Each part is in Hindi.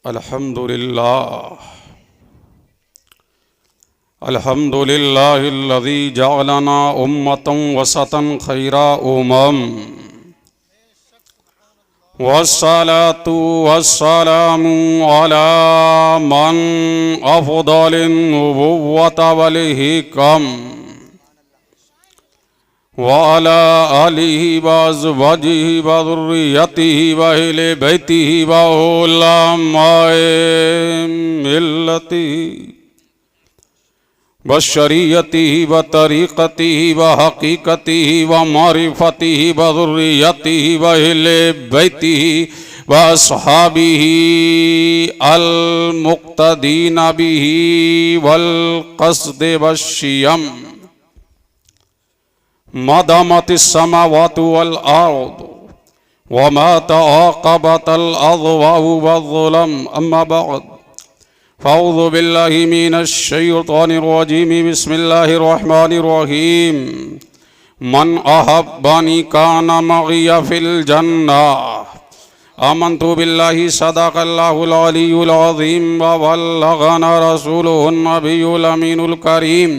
अल्हम्दुलिल्लाहिल्लज़ी जअलना उम्मतन वसतन खैरा वस्सलातु वस्सलामु अला मन अफ़दलिन नुबुव्वत वल हिकम व अला आलिहि व अज़वाजिहि व ज़ुर्रिय्यतिहि व अहले बैतिहि व उलमाए मिल्लतिहि व शरीयतिहि व तरीक़तिहि व हक़ीक़तिहि व मारिफ़तिहि व ज़ुर्रिय्यतिहि व अहले बैतिहि व अस्हाबिहि अल मुक़्तदीन बिहि वल क़स्द वश्शियम मदामतिस समावातु वल अर्द व मा तआक़बतल अज़वाउ वज़्ज़ुलम अम्मा बअद फ़अऊज़ु बिल्लाहि मिनश शैतानिर रजीम बिस्मिल्लाहिर रहमानिर रहीम मन अहब्बनी कान मग़िय फ़िल जन्नह आमन्तु बिल्लाहि सदक़ल्लाहुल अलियुल अज़ीम व बल्लगना रसूलुहुन नबियुल अमीनुल करीम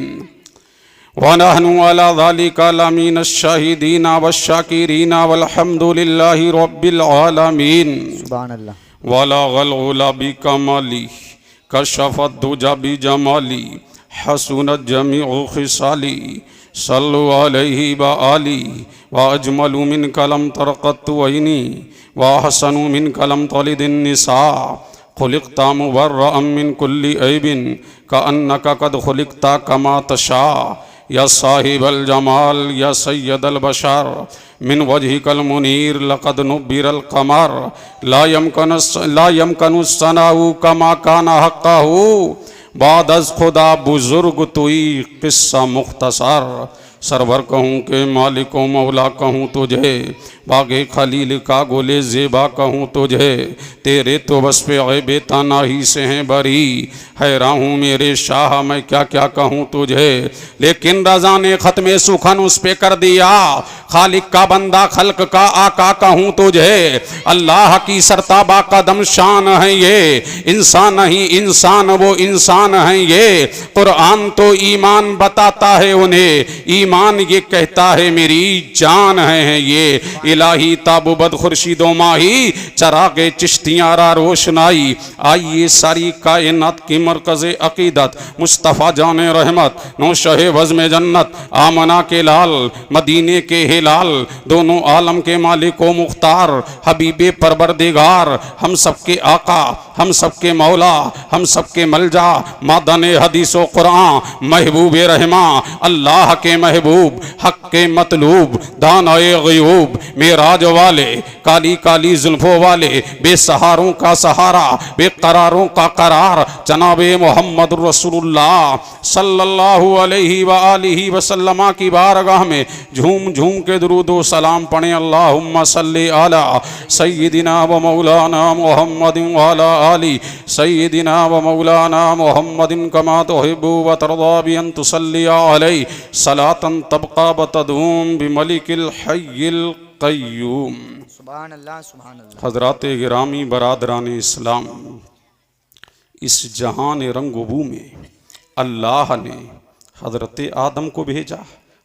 व नहनु अला ज़ालिका लमीनश शाहिदीना वश्शाकिरीना वल्हम्दुलिल्लाहि रब्बिल आलमीन। सुभानअल्लाह। वलगल उला बिकमाली कशफत दुजा बिजमाली हसुनत जमीउ खिसाली सल्लु अलैहि व आली व अजमलु मिन कलम तरक़त्तु ऐनी व अहसनु मिन कलम तलिदिन निसा खुलिक़ता मुबर्रअम मिन कुल्ली ऐबिन कअन्नका कद खुलिक़ता कमा तशा या साहिबल जमाल या सय्यदल बशर मिन वजहिकल मुनीर लक़द नुब्बिरल क़मर ला यमकनु सनाउ कमा काना हक़्क़हु बाद अज़ खुदा बुज़ुर्ग तुई क़िस्सा मुख़्तसर सरवर कहूँ के मालिको मौला कहूँ तुझे बागे खलील का गोले ज़ेबा कहूँ तुझे तेरे तो बस पे ऐबे तनाही से हैं बरी हैरान हूँ मेरे शाह मैं क्या क्या कहूँ तुझे लेकिन रज़ा ने ख़त्मे सुखन उस पे कर दिया खालिक का बंदा खल्क का आका कहूँ तुझे अल्लाह की सरताबा कदम शान है ये इंसान नहीं इंसान वो इंसान है ये कुरान तो ईमान बताता है उन्हें ईमान ये कहता है मेरी जान है ये इलाही ताबुबद खुर्शीदो माही चरागे चिश्तियारा रोशनाई आइए सारी कायनात की मरकज़े अकीदत मुस्तफ़ा जान रहमत नौशहे वज़्म जन्नत आमना के लाल मदीने के हिलाल दोनों आलम के मालिक व मुख्तार हबीबे परवरदिगार हम सबके आका हम सबके मौला हम सबके मलजा मादन हदीस व कुरान महबूब रहमा अल्लाह के महबूब हक के मतलूब दानाए ग़यूब मेराज वाले काली काली जुल्फ़ों वाले बेसहारों का सहारा बेकरारों का करार जनाबे मोहम्मद रसूलुल्लाह सल्लल्लाहु अलैहि व आलिहि वसल्लम की बारगाह में झूम झूम के दुरूद व सलाम पढ़ें। अल्लाहुम्मा सल्ली अला सय्यिदिना व मौलाना मुहम्मदिन व अला आलि सय्यिदिना व मौलाना मुहम्मदिन कमा तुहिब्बु व तर्दा बि अन तुसल्ली अलैहि सलातन तबक़ा व तदूम बिमलिकिल हय्यिल क़य्यूम। सुभान अल्लाह सुभान अल्लाह। हज़रात गिरामी बरादरान इस्लाम, इस जहान रंगबू में अल्लाह ने हज़रत आदम को भेजा,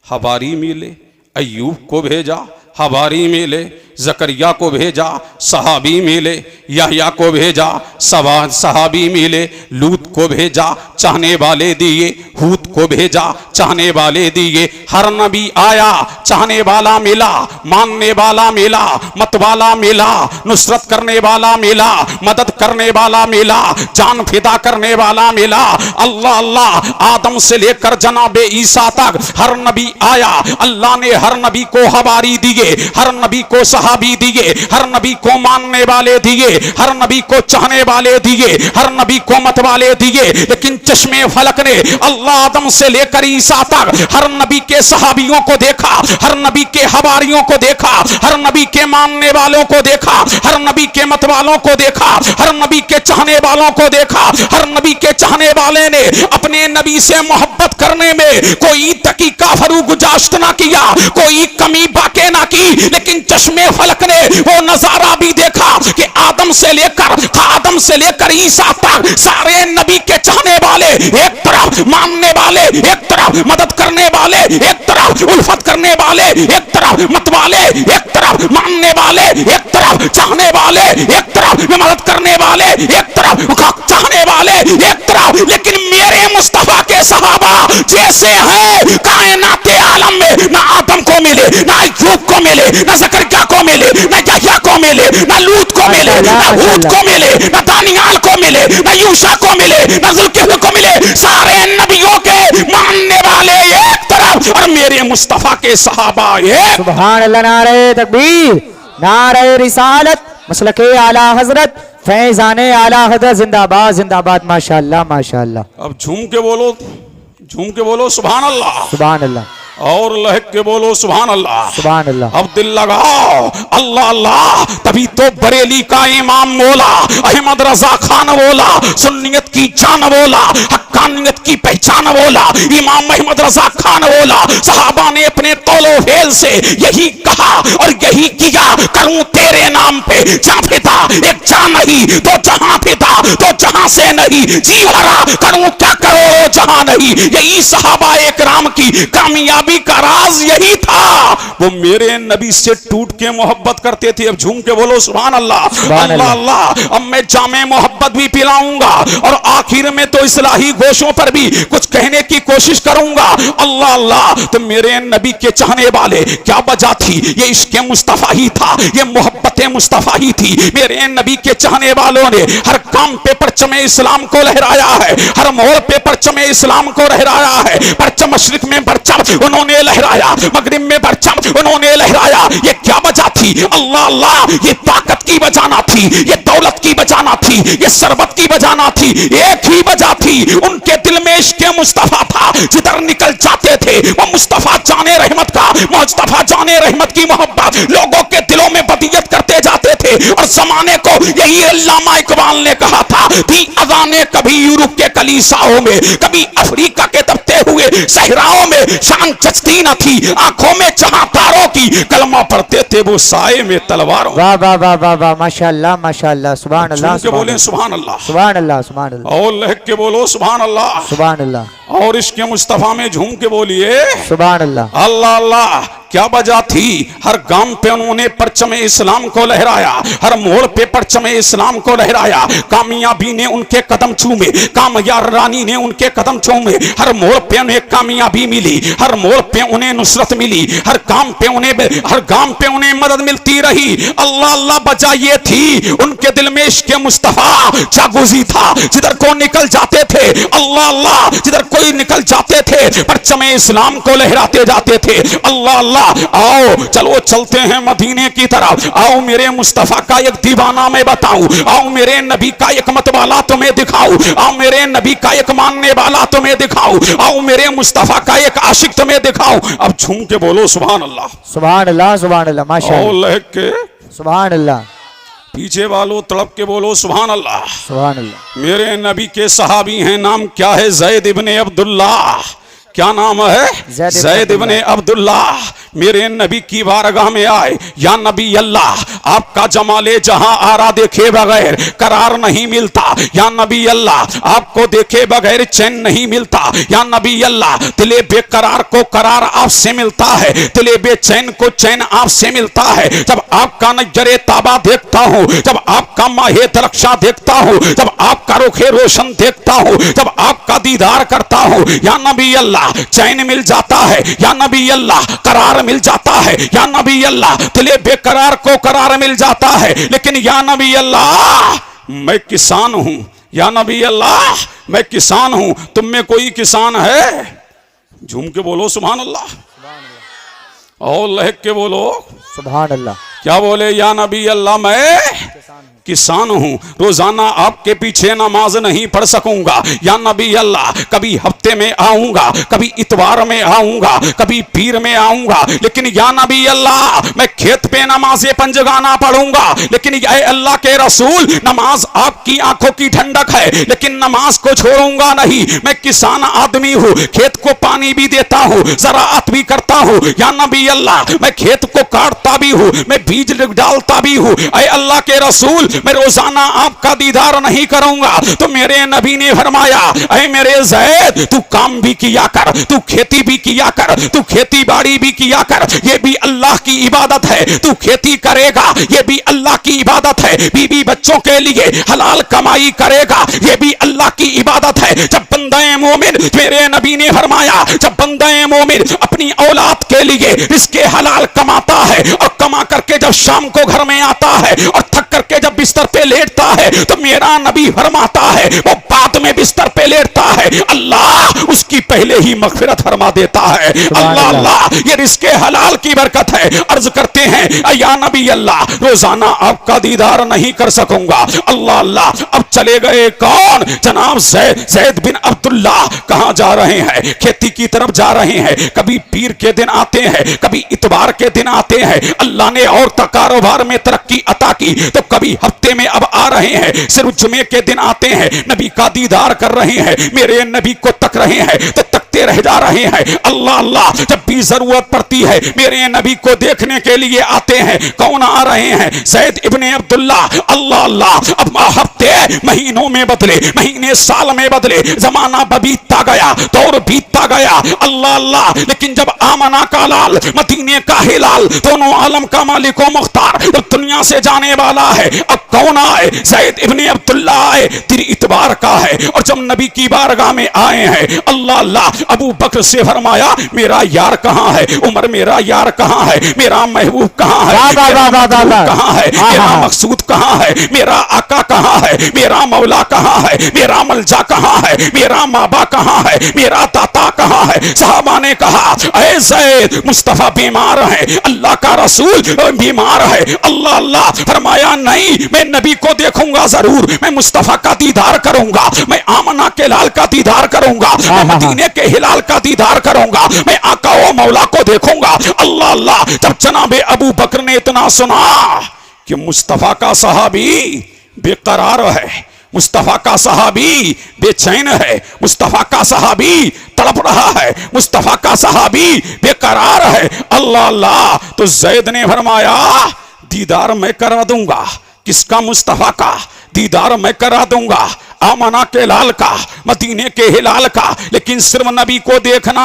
हवारी मिले, अय्यूब को भेजा, हवारी मिले, ज़करिया को भेजा, सहाबी मिले, याह्या को भेजा, सहाबी मिले, लूत को भेजा, चाहने वाले दिए, हूद को भेजा, चाहने वाले दिए। हर नबी आया, चाहने वाला मिला, मानने वाला मिला, मतवाला मिला, नुसरत करने वाला मिला, मदद करने वाला मिला, जान फिदा करने वाला मिला। अल्लाह अल्लाह आदम से लेकर जनाबे ईसा तक हर नबी आया। अल्लाह ने हर नबी को हवारी दिए, हर नबी को सहाबी दिए, हर नबी को मानने वाले दिए, हर नबी को चाहने वाले दिए, हर नबी को मत वाले दिए। लेकिन चश्मे फलक ने अल्लाह आदम से लेकर ईसा तक हर नबी के सहाबियों को देखा, हर नबी के हवारियों को देखा, हर नबी के मानने वालों को देखा, हर नबी के मत वालों को देखा, हर नबी के चाहने वालों को देखा। हर नबी के चाहने वाले ने अपने नबी से मोहब्बत करने में कोई दकीका फरू गुजाश्त ना किया, कोई कमी बाके ना की। लेकिन चश्मे फलक ने वो नजारा भी देखा कि आदम से लेकर ईसा तक सारे नबी के चाहने वाले एक तरफ, मानने वाले एक तरफ, मदद करने वाले एक तरफ, उल्फत करने वाले एक तरफ, मत वाले एक तरफ, मानने वाले एक तरफ, चाहने वाले एक तरफ, मदद करने वाले एक तरफ, चाहने वाले एक तरफ। लेकिन मेरे मुस्तफा के सहाबा जैसे हैं कायनाते आलम में, ना आदम को मिले, ना अय्यूब को मिले, ना ज़करिया को मिले, ना यहया को मिले, ना लूत को मिले, ना हूद को मिले, ना दानियाल को मिले, ना यूशा को मिले, ना ज़ुल्किफ्ल को मिले। सारे नबियों के मानने वाले एक तरफ और मेरे मुस्तफा के सहाबा एक। सुभान अल्लाह, नारे तकबीर, नारे रिसालत, मसलके आला हजरत, फैजाने आला हजरत, जिंदाबाद जिंदाबाद, माशाअल्लाह माशाअल्लाह। अब झूम के बोलो सुभान अल्लाह, सुभान अल्लाह, और लहक के बोलो सुभान अल्लाह, सुभान अल्लाह। अब दिल लगाओ अल्लाह अल्लाह। तभी तो बरेली का इमाम बोला, अहमद रजा खान बोला, सुन्नियत की जान बोला, हक्कानियत की पहचान बोला, इमाम अहमद रजा खान बोला। सहाबा ने अपने तौलो फेल से यही कहा और यही किया, करूं तेरे नाम पे जा फिदा, एक जा नहीं तो जहां फिदा, तो जहां से नहीं जी भरा, करूं क्या करो जहां नहीं। यही सहाबा एकराम की कामयाबी का राज यही था, वो मेरे नबी से टूट के मोहब्बत करते थे। अब झूम के बोलो सुभान अल्लाह, अल्लाह अल्लाह। अब मैं जामे मोहब्बत भी पिलाऊंगा और आखिर में तो इस्लाही गोशों पर भी कुछ कहने की कोशिश करूंगा। अल्लाह अल्लाह। तो मेरे नबी के चाहने वाले क्या वजह थी? ये इश्क़ मुस्तफा ही था, ये मोहब्बत मुस्तफा ही थी। मेरे नबी के चाहने वालों ने हर काम पे परचमे इस्लाम को लहराया है, हर मोड़ पे परचमे इस्लाम को लहराया है। परचम मशरिक में परचम उन्होंने लहराया, मगरिब में परचम उन्होंने लहराया। ये क्या वजह थी? अल्लाह अल्लाह। ये ताकत की वजह ना थी, ये दौलत की वजह ना थी, ये सरबत की वजह ना थी, एक ही वजह थी, उनके दिल में इश्क़ मुस्तफा था। जिधर निकल जाते थे वो मुस्तफा जाने रहमत का, मुस्तफा जाने रहमत की मोहब्बत लोगों के दिलों में बदियत करते जाते थे। और जमाने को यही अल्लामा इकबाल ने कहा था, थी अज़ाने कभी यूरोप के कलीसाओं में, कभी अफ्रीका के दबते हुए सहराओं में, शान जचती न थी आंखों में चाहतारों की, कलमा पढ़ते थे वो साए में तलवारों। वाह वाह वाह वाह वाह, माशाअल्लाह माशाअल्लाह, सुभान अल्लाह, के बोले सुभान अल्लाह, सुभान अल्लाह, सुभान अल्लाह, और लहक के बोलो सुभान अल्लाह, सुभान अल्लाह, और इश्क़ मुस्तफा में झूम के बोलिए सुभान अल्लाह। अल्लाह अल्लाह। क्या वजह थी? हर गांव पे उन्होंने परचमे इस्लाम को लहराया, हर मोड़ पे परचमे इस्लाम को लहराया। कामयाबी ने उनके कदम चूमे, कामयाब रानी ने उनके कदम चूमे। हर मोड़ पे उन्हें कामयाबी मिली, हर मोड़ पे उन्हें नुसरत मिली, हर काम पे उन्हें, हर गांव पे उन्हें मदद मिलती रही। अल्लाह अल्लाह। वजह ये थी उनके दिल में इश्क़ मुस्तफा जागुजी था। जिधर को निकल जाते थे, अल्लाह अल्लाह, जिधर कोई निकल जाते थे परचमे इस्लाम को लहराते जाते थे। अल्लाह अल्लाह। आओ चलो चलते हैं मदीने की तरफ। आओ मेरे मुस्तफा का एक दीवाना मैं बताऊं, आओ मेरे नबी का एक मतवाला तुम्हें दिखाऊं, आओ मेरे नबी का एक मानने वाला तुम्हें दिखाऊं, आओ मेरे मुस्तफा का एक आशिक तुम्हें दिखाऊं। अब झूम के बोलो सुभान अल्लाह, सुभान अल्लाह, सुभान अल्लाह, माशाअल्लाह, लहक के सुभान अल्लाह, पीछे वालों तड़प के बोलो सुभान अल्लाह। सुभान अल्लाह। मेरे नबी के सहाबी हैं, नाम क्या है? ज़ैद इब्ने अब्दुल्लाह। क्या नाम है? ज़ैद इब्ने अब्दुल्लाह। मेरे नबी की बारगाह में आए, या नबी अल्लाह, आपका जमाले जहां आरा देखे बगैर करार नहीं मिलता। या नबी अल्लाह, आपको देखे बगैर चैन नहीं मिलता। या नबी अल्लाह, दिले बेकरार को करार आपसे मिलता है, दिले बेचैन को चैन आपसे मिलता है। जब आपका नजरे ताबा देखता हूँ, जब आपका माहे दरख्शा देखता हूँ, जब आपका रुखे रोशन देखता हूँ, जब आपका दीदार करता हूँ, या नबी अल्लाह चैन मिल जाता है। या नबी अल्लाह, करार मिल जाता है। या नबी अल्लाह, दिले बेकरार को करार मिल जाता है। लेकिन या नबी अल्लाह, मैं किसान हूं। या नबी अल्लाह, मैं किसान हूं, तुम में कोई किसान है? झूम के बोलो सुभान अल्लाह, और लहक के बोलो सुभान अल्लाह। क्या बोले? या नबी अल्लाह, मैं किसान हूँ, रोजाना आपके पीछे नमाज नहीं पढ़ सकूंगा या नबी अल्लाह, कभी हफ्ते में आऊंगा, कभी इतवार में आऊंगा, कभी पीर में आऊंगा, लेकिन या नबी अल्लाह मैं खेत पे नमाज़े पंजगाना पढ़ूंगा, लेकिन ये अल्लाह के रसूल नमाज आपकी आंखों की ठंडक है, लेकिन नमाज को छोड़ूंगा नहीं। मैं किसान आदमी हूँ, खेत को पानी भी देता हूँ, ज़राअत भी करता हूँ या नबी अल्लाह, मैं खेत को काटता भी हूँ, मैं बीज डालता भी हूँ। ऐ अल्लाह के रसूल मैं रोजाना आपका दीदार नहीं करूंगा। तो मेरे नबी ने फरमाया, ऐ मेरे ज़ैद तू काम भी किया कर, तू खेती भी किया कर, तू खेती बाड़ी भी किया कर, ये भी अल्लाह की इबादत है। तू खेती करेगा ये भी अल्लाह की इबादत है। बीबी बच्चों के लिए हलाल कमाई करेगा ये भी अल्लाह की इबादत है। जब बंदे मोमिन, मेरे नबी ने फरमाया, जब बंदे मोमिन अपनी औलाद के लिए रिस्के हलाल कमाता है और कमा करके जब शाम को घर में आता है और थक करके जब बिस्तर पे लेटता है, तो मेरा नबी फरमाता है वो बाद में बिस्तर पे लेटता है, अल्लाह उसकी पहले ही मगफिरत फरमा देता है। अल्लाह अल्लाह, ये रिस्के हलाल की बरकत है। अर्ज करते हैं, या नबी अल्लाह रोजाना आपका दीदार नहीं कर सकूंगा। अल्लाह अल्लाह, अब चले गए कौन? जनाब ज़ैद बिन अब्दुल्ला। कहां जा रहे हैं? खेती की तरफ जा रहे हैं। कभी पीर के दिन आते हैं, कभी इतवार के दिन आते हैं। अल्लाह ने और कारोबार में तरक्की अता की तो कभी हफ्ते में अब आ रहे हैं, सिर्फ जुमे के दिन आते हैं, नबी का दीदार कर रहे हैं, मेरे नबी को तक रहे हैं तो तकते रह जा रहे हैं। अल्लाह अल्लाह, जब भी जरूरत पड़ती है मेरे नबी को देखने के लिए आते हैं। कौन आ रहे हैं? ज़ैद इब्ने अब्दुल्ला। अल्लाह अल्लाह, अब हफ्ते महीनों में बदले, महीने साल में बदले, जमाना बीतता गया, दौर बीतता गया। अल्लाह अल्लाह, लेकिन जब आमना का लाल, मदीने का हिलाल, दोनों आलम का मालिक व मुख्तार जब दुनिया से जाने वाला है, अब कौन आए? ज़ैद इब्ने अब्दुल्ला आए, तिर इतबार का है। और जब नबी की बारगाह में आए हैं, अल्लाह अल्लाह, अबू बकर से फरमाया मेरा यार कहाँ है? उमर मेरा यार कहाँ है? मेरा महबूब कहाँ है? कहाँ है? मेरा मकसूद कहाँ है? मेरा आका कहाँ है? मेरा मौला कहाँ है? मेरा मलजा कहाँ है? मेरा माबा कहाँ है? मेरा दाता कहाँ है? सहाबा ने कहा, ऐ ज़ैद मुस्तफा बीमार है, अल्लाह का रसूल बीमार है। अल्लाह अल्लाह, फरमाया नहीं, मैं नबी को देखूंगा जरूर, मैं मुस्तफा का दीदार करूंगा, मैं आमना के लाल का दीदार करूंगा, मैं मदीने के हिलाल का दीदार करूंगा, मैं आका व मौला को देखूंगा। अल्लाह अल्लाह, जब जनाबे अबू बकर ने इतना सुना कि मुस्तफा का सहाबी बेकरार है, मुस्तफा का सहाबी बेचैन है, मुस्तफा का सहाबी तड़प रहा है, मुस्तफा का सहाबी बेकरार है। अल्लाह अल्लाह, तो ज़ैद ने फरमाया दीदार मैं करा दूंगा। किसका? मुस्तफा का दीदार मैं करा दूंगा, आमना के लाल का, मदीने के हिलाल का, लेकिन सिर्फ नबी को देखना,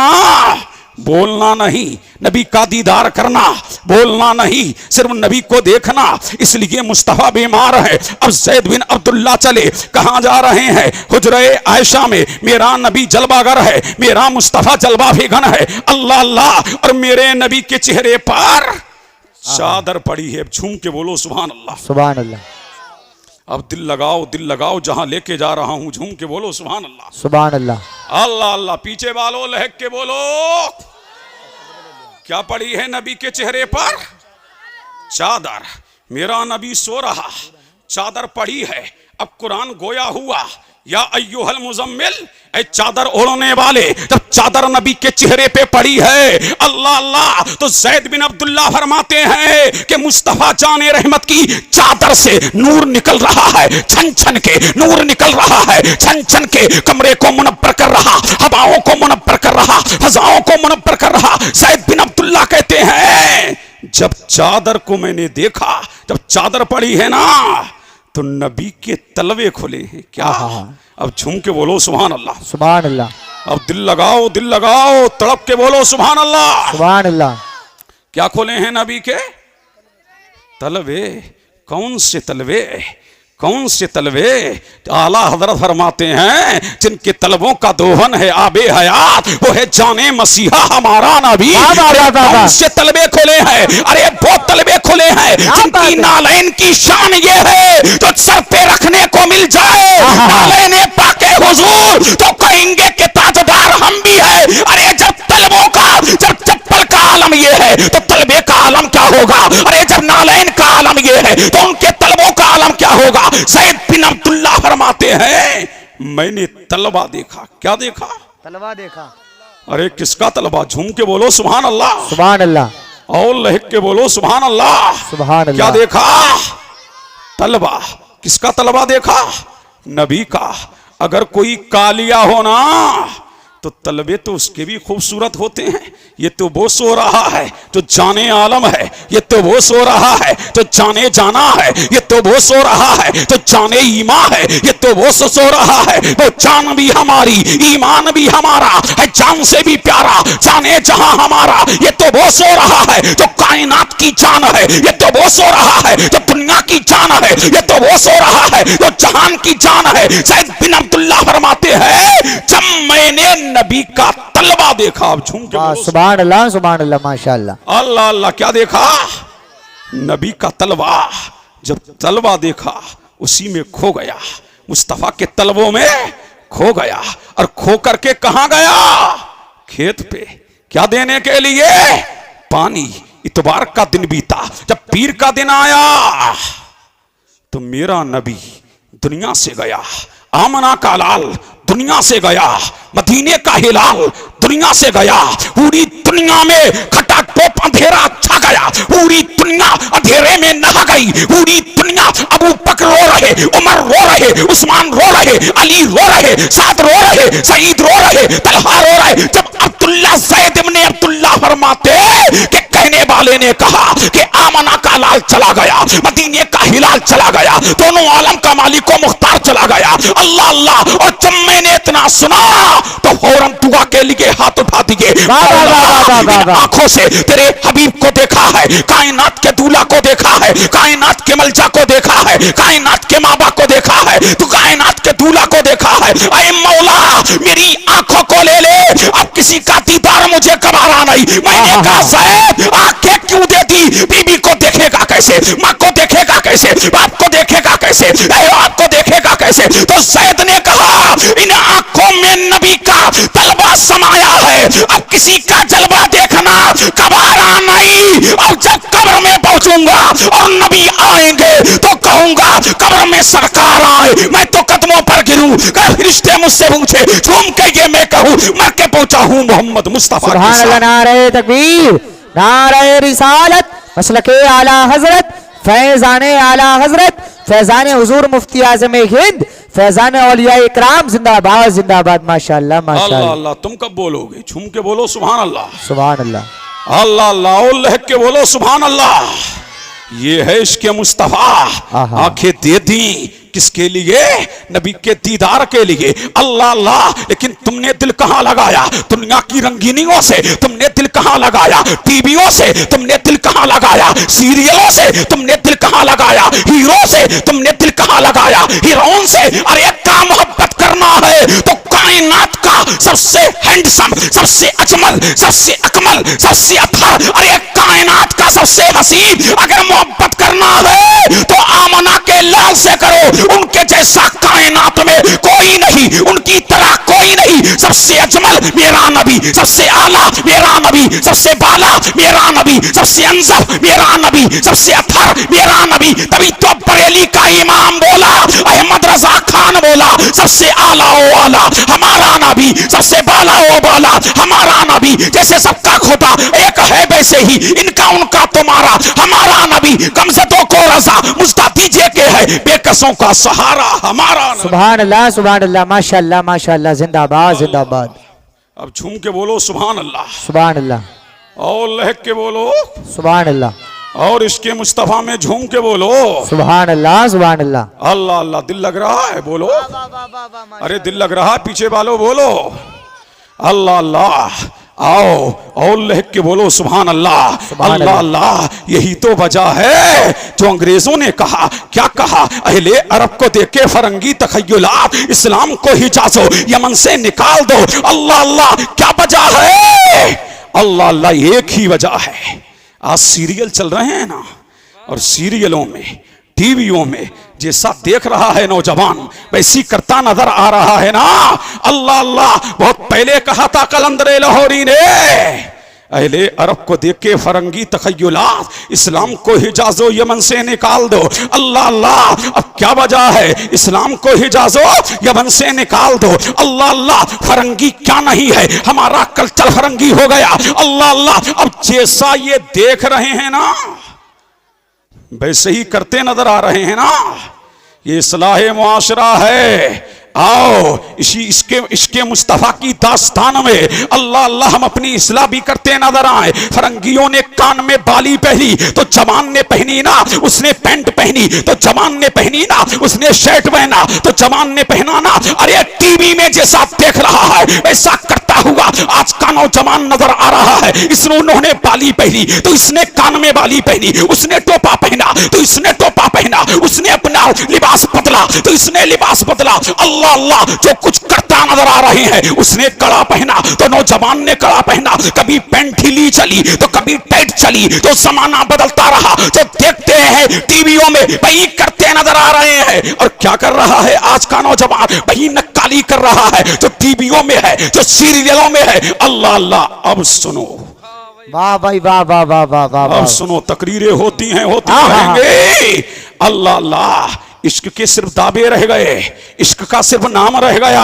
बोलना नहीं। नबी का दीदार करना, बोलना नहीं, सिर्फ नबी को देखना। इसलिए मुस्तफा बीमार है। अब ज़ैद बिन अब्दुल्ला चले, कहां जा रहे हैं? हुजरे आयशा में। मेरा नबी जलवागर है, मेरा मुस्तफा जलवा फिगन है। अल्लाह अल्लाह, और मेरे नबी के चेहरे पर चादर पड़ी है। झूम के बोलो सुभान अल्लाह, सुभान अल्लाह। अब दिल लगाओ, जहां लेके जा रहा हूं, झूम के बोलो सुभान अल्लाह, सुभान अल्लाह। अल्लाह अल्लाह, पीछे वालों लहक के बोलो, क्या पड़ी है नबी के चेहरे पर? चादर। मेरा नबी सो रहा, चादर पड़ी है। अब कुरान गोया हुआ, या अय्युहल मुज़म्मिल, ऐ चादर ओढ़ने वाले। जब चादर नबी के चेहरे पे पड़ी है, अल्लाह अल्लाह, तो ज़ैद बिन अब्दुल्ला फरमाते हैं कि मुस्तफा जाने रहमत की चादर से नूर निकल रहा है, छन छन के नूर निकल रहा है, छन छन के कमरे को मुनव्वर कर रहा, हवाओं को मुनव्वर कर रहा, फजाओं को मुनव्वर कर रहा। ज़ैद बिन अब्दुल्ला कहते हैं जब चादर को मैंने देखा, जब चादर पड़ी है ना, तो नबी के तलवे खुले हैं। क्या? अब झूम के बोलो सुभान अल्लाह, सुभान अल्लाह। अब दिल लगाओ, तड़प के बोलो सुभान अल्लाह, सुभान अल्लाह। क्या खोले हैं नबी के तलवे? कौन से तलवे? कौन से तलवे? आला हजरत फरमाते हैं जिनके तलबों का दोहन है आबे हयात, वो है जाने मसीहा हमारा नबी। कौन से तलबे खुले हैं? अरे वो तलबे खुले हैं जिनकी नालैन की शान ये है तो सर पे रखने को मिल जाए। नालैन पाके हुजूर तो कहेंगे कि ताजदार हम भी है। अरे जब तलबों का, जब चप्पल का आलम ये है तो तलबे का आलम क्या होगा? अरे जब नालैन का आलम ये है तो उनके तलबों का आलम क्या होगा। ज़ैद बिन अब्दुल्लाह फरमाते हैं मैंने तलवा देखा। क्या देखा? तलवा देखा। अरे किसका तलवा? झूम के बोलो सुभान अल्लाह। सुभान अल्लाह। और लहक के बोलो सुभान अल्लाह। सुभान अल्लाह। क्या देखा? तलवा। किसका तलवा देखा? नबी का। अगर कोई कालिया हो ना तो तलवे तो उसके भी खूबसूरत होते हैं। ये तो वो सो रहा है जो जाने आलम है, ये तो वो सो रहा है जो जाने जाना है, ये तो वो सो रहा है जो जाने ईमा है, ये तो वो सो रहा है वो जान भी हमारी ईमान भी हमारा है, जान से भी प्यारा जाने जहां हमारा। ये तो वो सो रहा है जो कायनात की जान है, ये तो वो सो रहा है जो दुनिया की जान है, ये तो वो सो रहा है जो जहान की जान है। ज़ैद बिन अब्दुल्लाह फरमाते हैं जब मैंने नबी का तलवा देखा। अब झूम के बोलो सुभान अल्लाह। सुभान अल्लाह। माशाअल्लाह। अल्लाह अल्लाह। क्या देखा? नबी का तलवा। जब तलवा देखा उसी में खो गया, मुस्तफा के तलवों में खो गया। और खो करके कहां गया? खेत पे। क्या देने के लिए? पानी। इतवार का दिन बीता, जब पीर का दिन आया तो मेरा नबी दुनिया से गया। आमना का लाल दुनिया से गया, मदीने का हिलाल दुनिया से गया। पूरी दुनिया में खटाटोप अंधेरा छा गया, पूरी दुनिया अंधेरे में नहा गई। पूरी दुनिया अबू बकर रो रहे, उमर रो रहे, उस्मान रो रहे, अली रो रहे, साद रो रहे, सईद रो रहे, तलहा रो रहे। जब अब्दुल्ला ज़ैद इब्ने अब्दुल्लाह फरमाते कि कहने वाले ने कहा कि आमना का लाल चला गया, मदीने का हिलाल चला गया, दोनों आलम का मालिक व मुख्तार चला गया। अल्लाह अल्लाह। और जब मैंने इतना सुना तो फौरन दुआ के लिए हाथ उठा दिए। आंखों से तेरे हबीब को देखा है, कायनात के दूल्हा को देखा है, कायनात के मलजा को देखा है, कायनात के माँ बाप को देखा है, तू कायनात के दूल्हा को देखा है। ऐ मौला मेरी आंखों को ले ले, अब किसी का दीदार मुझे गवारा नहीं। मैंने कहा ज़ैद आंखें क्यों दे दी? बीबी को देखेगा कैसे? माँ को देखेगा कैसे? बाप को देखेगा कैसे? औलाद को देखेगा कैसे? तो ज़ैद ने कहा इन आंखों में नबी का तलवा समाया है, अब किसी का जलवा देखना गवारा नहीं। और जब कब्र में पहुंचूंगा और नबी आएंगे तो कहूंगा कब्र में सरकार आए, मैं तो कदमों पर गिरूं, फरिश्ते मुझसे पूछे झूम के ये मैं कहूं मर के पहुंचा हूं मोहम्मद मुस्तफा। सुभान अल्लाह। नारे तकबीर, नारे रिसालत, मसलके आला हजरत, फैजाने आला हजरत, फैजाने हुजूर मुफ्ती आज़म हिंद, फैजान औलिया इकराम जिंदाबाद जिंदाबाद। माशाअल्लाह माशाअल्लाह। अल्लाह अल्लाह। तुम कब बोलोगे? झूम के बोलो सुभान अल्लाह। सुभान अल्लाह। अल्लाह अल्लाह। और लहक के बोलो सुभान अल्लाह। ये है इसके मुस्तफा। आंखें दे दी किसके लिए? नबी के दीदार के लिए। अल्लाह अल्लाह। लेकिन तुमने दिल कहां लगाया? दुनिया की रंगीनियों से तुमने दिल कहां लगाया? टीवियों से तुमने दिल कहां लगाया? सीरियलों से तुमने दिल कहां लगाया? हीरो से तुमने दिल कहां लगाया? हीरोइन से? अरे क्या मोहब्बत करना है तो कायनात का सबसे हैंडसम, सबसे अजमल, सबसे अकमल, सबसे अथर, अरे कायनात का सबसे हसीन अगर मोहब्बत करना है तो आमना के लाल से करो। उनके जैसा कायनात में कोई नहीं, उनकी तरह कोई नहीं। सबसे अजमल मेरा नबी, सबसे आला मेरा नबी, सबसे बाला मेरा नबी, सबसे अंजब मेरा नबी, सबसे अथर मेरा नबी। तभी तो बरेली का इमाम बोला, अहमद रजा खान बोला, सबसे आला ओ आला हमारा नबी, सबसे बाला ओ बाला हमारा नबी। जैसे सबका खुदा एक है वैसे ही इनका उनका तुम्हारा हमारा नबी। गमजदों को रजा मुझदा दीजिए के है, बेकसों का सहारा हमारा नबी। सुभान अल्लाह सुभान अल्लाह। माशाअल्लाह माशाअल्लाह। जिंदाबाद जिंदाबाद। अब झूम के बोलो सुभान अल्लाह। सुभान अल्लाह। और लहक के बोलो सुभान अल्लाह। और इसके मुस्तफा में झूम के बोलो सुभान अल्लाह सुभान अल्लाह। अल्लाह अल्लाह। दिल लग रहा है? बोलो। अरे दिल लग रहा है? पीछे वालों बोलो अल्लाह अल्लाह। आओ और लहक के बोलो सुभान अल्लाह। अल्लाह अल्लाह। यही तो वजह है जो अंग्रेजों ने कहा, क्या कहा? अहले अरब को देखे फरंगी तखय्युलात, इस्लाम को हिजाजो यमन से निकाल दो। अल्लाह अल्लाह। क्या वजह है? अल्लाह अल्लाह। एक ही वजह है। आज सीरियल चल रहे हैं ना, और सीरियलों में टीवियों में जैसा देख रहा है नौजवान वैसी करता नजर आ रहा है ना। अल्लाह अल्लाह। बहुत पहले कहा था कलंदर लाहौरी ने, अहले अरब को देख के फरंगी तखय्युलात, इस्लाम को हिजाजो यमन से निकाल दो। अल्लाह अल्लाह, अब क्या वजह है? इस्लाम को हिजाजो यमन से निकाल दो। अल्लाह अल्लाह, फरंगी क्या नहीं है, हमारा कल्चर फरंगी हो गया। अल्लाह अल्लाह, अब जैसा ये देख रहे हैं ना वैसे ही करते नजर आ रहे हैं ना। ये इस्लाह मुआशरा है। आओ इसके मुस्तफा की दास्तान में अल्लाह अल्लाह हम अपनी इस्लाह भी करते नजर आए। फरंगियों ने कान में बाली पहनी तो जवान ने पहनी ना, उसने पैंट पहनी तो जवान ने पहनी ना, उसने शर्ट पहना तो जवान ने पहना ना। अरे टीवी में जैसा देख रहा है वैसा करता हुआ आज का नौजवान नजर आ रहा है। इसने उन्होंने बाली पहनी तो इसने कान में बाली पहनी, उसने टोपा पहना तो इसने टोपा पहना, उसने अपना लिबास बदला तो इसने लिबास बदला। अल्लाह अल्लाह, जो कुछ करता नजर आ रहे हैं, उसने कड़ा पहना तो नौजवान ने कड़ा पहना, कभी पैंट ढीली चली तो कभी टाइट चली, तो जमाना बदलता रहा। जो देखते हैं टीवियों में वही करते नजर आ रहे हैं। और क्या कर रहा है आज का नौजवान? वही नक्काली कर रहा है जो टीवियों में है, जो सीरियलों में है। अल्लाह अल्लाह, अब सुनो, वाह भाई वाह वाह वाह वाह वाह। अब सुनो, तकरीरें होती हैं, होती रहेंगे। अल्लाह अल्लाह, इश्क के सिर्फ दावे रह गए, इश्क का सिर्फ नाम रह गया।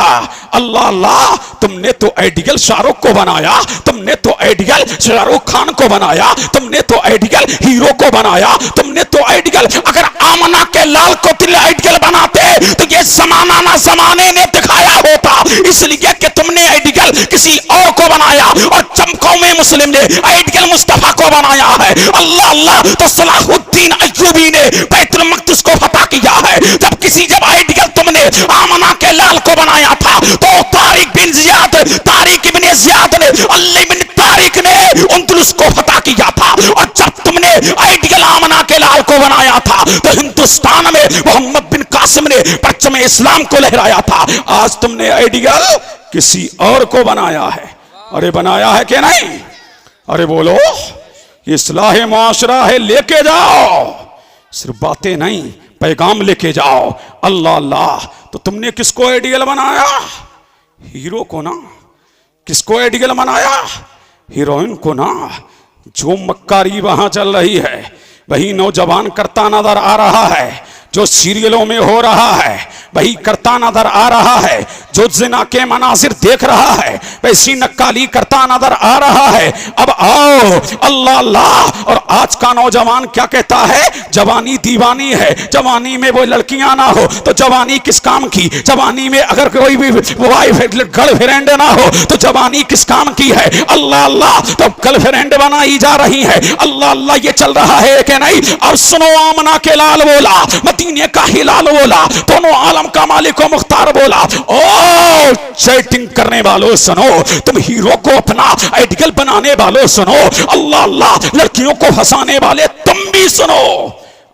अल्लाह अल्लाह, तुमने तो आइडियल शाहरुख को बनाया, तुमने तो आइडियल शाहरुख खान को बनाया, तुमने तो आइडियल हीरो को बनाया, तुमने तो आइडियल। अगर आमना के लाल को दिल आइडियल बनाते तो ये जमाना ना जमाने ने दिखाया होता, इसलिए कि तुमने आइडियल किसी और को बनाया। और चमकों में मुस्लिम ने आइडियल मुस्तफा को बनाया है। अल्लाह अल्लाह, तो सलाहुद्दीन अय्यूबी ने बैतुल मक़दिस को फतह किया है। जब आइडियल तुमने आमना के लाल को बनाया था तो तारिक बिन जियाद ने अली बिन तारिक ने अंदलुस को फतह किया था। और जब तुमने आइडियल आमना के लाल को बनाया था तो हिंदुस्तान में मोहम्मद बिन कासिम ने परचम इस्लाम को लहराया था। आज तुमने आइडियल किसी और को बनाया है। अरे बनाया है कि नहीं? अरे बोलो, इस्लाह मुआशरा है, लेके जाओ, सिर्फ बातें नहीं, पैगाम लेके जाओ। अल्लाह अल्लाह, तो तुमने किसको आइडियल बनाया? हीरो को ना। किसको आइडियल बनाया? हीरोइन को ना। जो मक्कारी वहां चल रही है वही नौजवान करता नजर आ रहा है। जो सीरियलों में हो रहा है वही करता नजर आ रहा है। जो जिना के मनाजिर देख रहा है वैसी नक्काली करता नजर आ रहा है। अब आओ, अल्लाह अल्लाह, और आज का नौजवान क्या कहता है? जवानी दीवानी है, जवानी में वो लड़कियां ना हो तो जवानी किस काम की? जवानी में अगर कोई भी वाइफ गर्लफ्रेंड ना हो तो जवानी किस काम की है? अल्लाह अल्लाह, तो गर्लफ्रेंड बनाई जा रही है। अल्लाह अल्लाह, ये चल रहा है कि नहीं? अब सुनो, आमना के लाल बोला, मदीने का हिलाल बोला, दोनों आलम का मालिक व मुख्तार बोला। ओ चैटिंग करने वालों सुनो, तुम हीरो को अपना आइडियल बनाने वालों सुनो, अल्लाह अल्लाह, लड़कियों को फंसाने वाले तुम भी सुनो।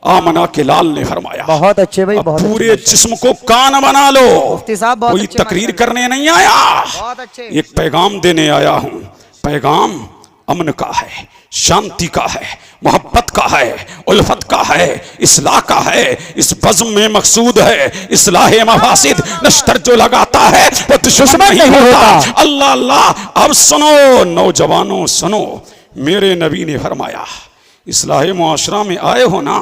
आमना के लाल ने फरमाया, बहुत अच्छे भाई, बहुत पूरे जिस्म को कान बना लो। मुफ्ती साहब बहुत कोई तकरीर करने नहीं आया, बहुत अच्छे, एक पैगाम देने आया हूं। पैगाम अमन का है, शांति का है, मोहब्बत का है, उल्फत का है, इस्लाह का है। इस बज़्म में मकसूद है इस्लाह मफासिद। नश्तर जो लगाता है वो दुश्मन नहीं होता। अल्लाह अल्लाह, अब सुनो नौजवानों सुनो, मेरे नबी ने फरमाया, इस्लाह मुआशरा में आए हो ना,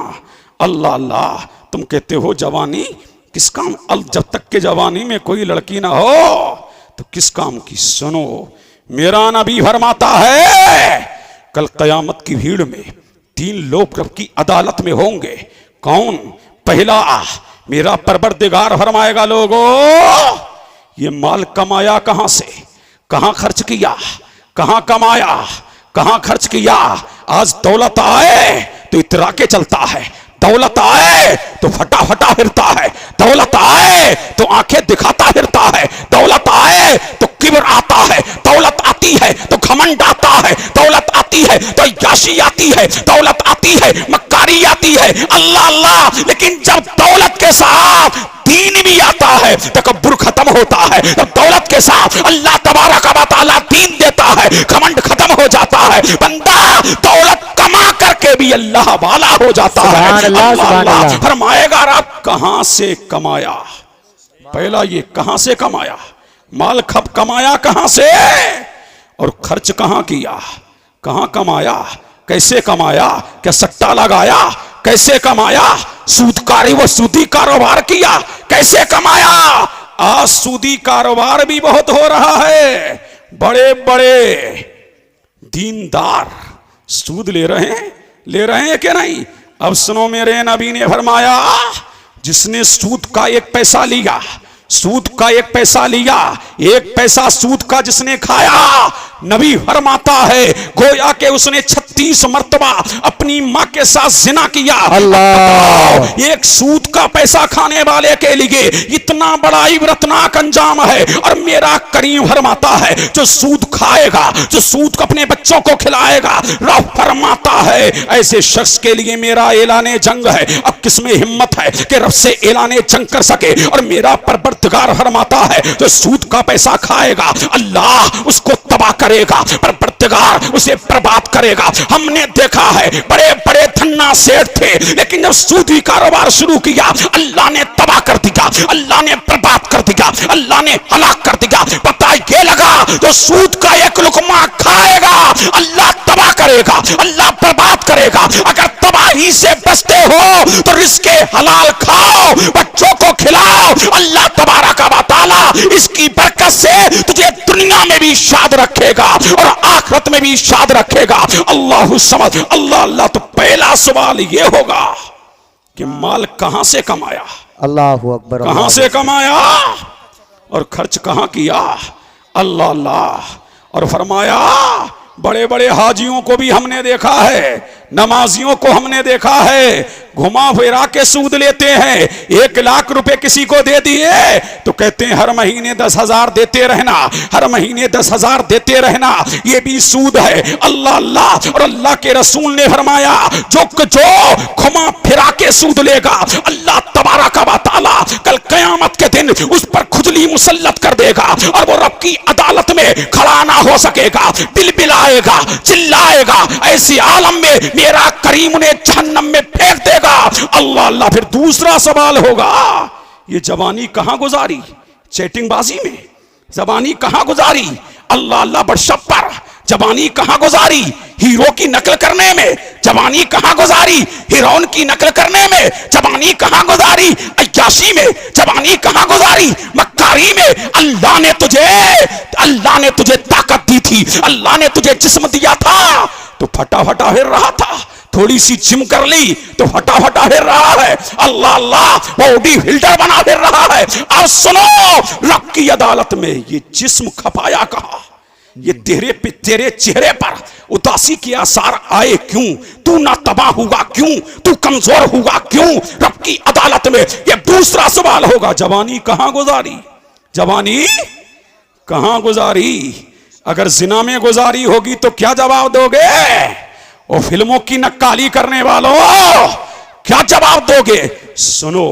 अल्लाह अल्लाह, तुम कहते हो जवानी किस काम? जब तक के जवानी में कोई लड़की ना हो तो किस काम की? सुनो, मेरा नबी फरमाता है कल कयामत की भीड़ में 3 लोग रब की अदालत में होंगे। कौन? पहला मेरा परवरदिगार फरमाएगा, लोगों ये माल कमाया कहां से, कहां खर्च किया, कहां कमाया, कहां खर्च किया? आज दौलत आए तो इतरा के चलता है, दौलत आए तो फटा फटा फिरता है, दौलत आए तो आंखें दिखाता फिरता है, दौलत आए तो किब्र आता है, दौलत आती है तो घमंड आता है, दौलत आती है तो याशी आती है, दौलत आती है मक्कारी आती है। अल्लाह अल्लाह, लेकिन जब दौलत के साथ दीन भी आता है तकब्बुर खत्म होता है। जब दौलत के साथ अल्लाह तबारक व तआला दीन देता है, घमंड खत्म हो जाता है। बंदा दौलत कमा करके भी अल्लाह वाला हो जाता है। अल्लाह फरमाएगा, रब कहां से कमाया? पहला ये कहां से कमाया, माल खप कमाया कहां से, और खर्च कहां किया? कहां कमाया, कैसे कमाया, क्या सट्टा लगाया, कैसे कमाया, सूदकारी व सूदी कारोबार किया, कैसे कमाया। आज सूदी कारोबार भी बहुत हो रहा है, बड़े बड़े दीनदार सूद ले रहे हैं कि नहीं। अब सुनो, मेरे नबी ने फरमाया जिसने सूद का एक पैसा लिया, सूद का एक पैसा लिया, एक पैसा सूद का जिसने खाया, नबी फरमाता है गोया के उसने 36 मर्तबा अपनी मां के साथ जिना किया। अल्लाह, एक सूद का पैसा खाने वाले के लिए इतना बड़ा इबरतनाक अंजाम है। और मेरा करीम फरमाता है जो सूद खाएगा, जो सूद को अपने बच्चों को खिलाएगा, रब फरमाता है ऐसे शख्स के लिए मेरा ऐलाने जंग है। अब किसमें हिम्मत है कि रब से ऐलाने जंग कर सके। और मेरा परवरदिगार फरमाता है जो सूद का पैसा खाएगा अल्लाह उसको तबाह करेगा, परवरदिगार उसे बर्बाद करेगा। हमने देखा है बड़े बड़े धन्ना सेठ थे, लेकिन जब सूदी कारोबार शुरू किया अल्लाह ने तबाह कर दिया, अल्लाह ने बर्बाद कर दिया, अल्लाह ने हलाक कर दिया। पता ये लगा जो सूद का एक लुकमा खाएगा अल्लाह तबाह करेगा, अल्लाह बर्बाद करेगा। अगर तबाही से बचते हो तो रिस्के हलाल खाओ, बच्चों को खिलाओ। अल्लाह तबारक व तआला इसकी बरकत से तुझे दुनिया में भी शाद रखेगा और आखिरत में भी शाद रखेगा। अल्लाह समझ। अल्लाह अल्लाह। तो पहला सवाल ये होगा कि माल कहां से कमाया, अल्लाहु अकबर, कहां से कमाया और खर्च कहां किया। अल्लाह अल्लाह। और फरमाया बड़े बड़े हाजियों को भी हमने देखा है, नमाजियों को हमने देखा है, घुमा फिरा के सूद लेते हैं। 1 लाख रुपए किसी को दे दिए तो कहते हैं हर महीने 10,000 देते रहना, हर महीने 10,000 देते रहना, ये भी सूद है। अल्लाह अल्लाह। और अल्लाह के रसूल ने फरमाया जो घुमा फिरा के सूद लेगा अल्लाह तबारक व तआला कल कयामत के दिन उस पर खुजली मुसल्लत कर देगा और वो रब की अदालत में खड़ा ना हो सकेगा, बिलबिलाएगा, चिल्लाएगा। ऐसी आलम में मेरा करीम ने जहन्नम में फेंक देगा। अल्लाह अल्लाह। फिर दूसरा सवाल होगा ये जवानी कहां गुजारी, चैटिंगबाजी में जवानी कहां गुजारी। अल्लाह अल्लाह। व्हाट्सएप पर जवानी कहां गुजारी, हीरो की नकल करने में जवानी कहां गुजारी, हीरोइन की नकल करने में जवानी कहां गुजारी, अय्याशी में जवानी कहां गुजारी, मक्कारी में। अल्लाह ने तुझे ताकत दी थी, अल्लाह ने तुझे जिस्म दिया था तो फटाफटा फिर रहा था, थोड़ी सी जिम कर ली तो फटाफटा फिर रहा है। अल्लाह अल्लाह। बॉडी बिल्डर बना फिर रहा है। अब सुनो रब की अदालत में ये जिस्म खपाया कहा, ये तेरे चेहरे पर उदासी के आसार आए क्यों, तू ना तबाह हुआ क्यों, तू कमजोर हुआ क्यों। रब की अदालत में ये दूसरा सवाल होगा जवानी कहां गुजारी, जवानी कहां गुजारी। अगर जिना में गुजारी होगी तो क्या जवाब दोगे, और फिल्मों की नक्काली करने वालों क्या जवाब दोगे। सुनो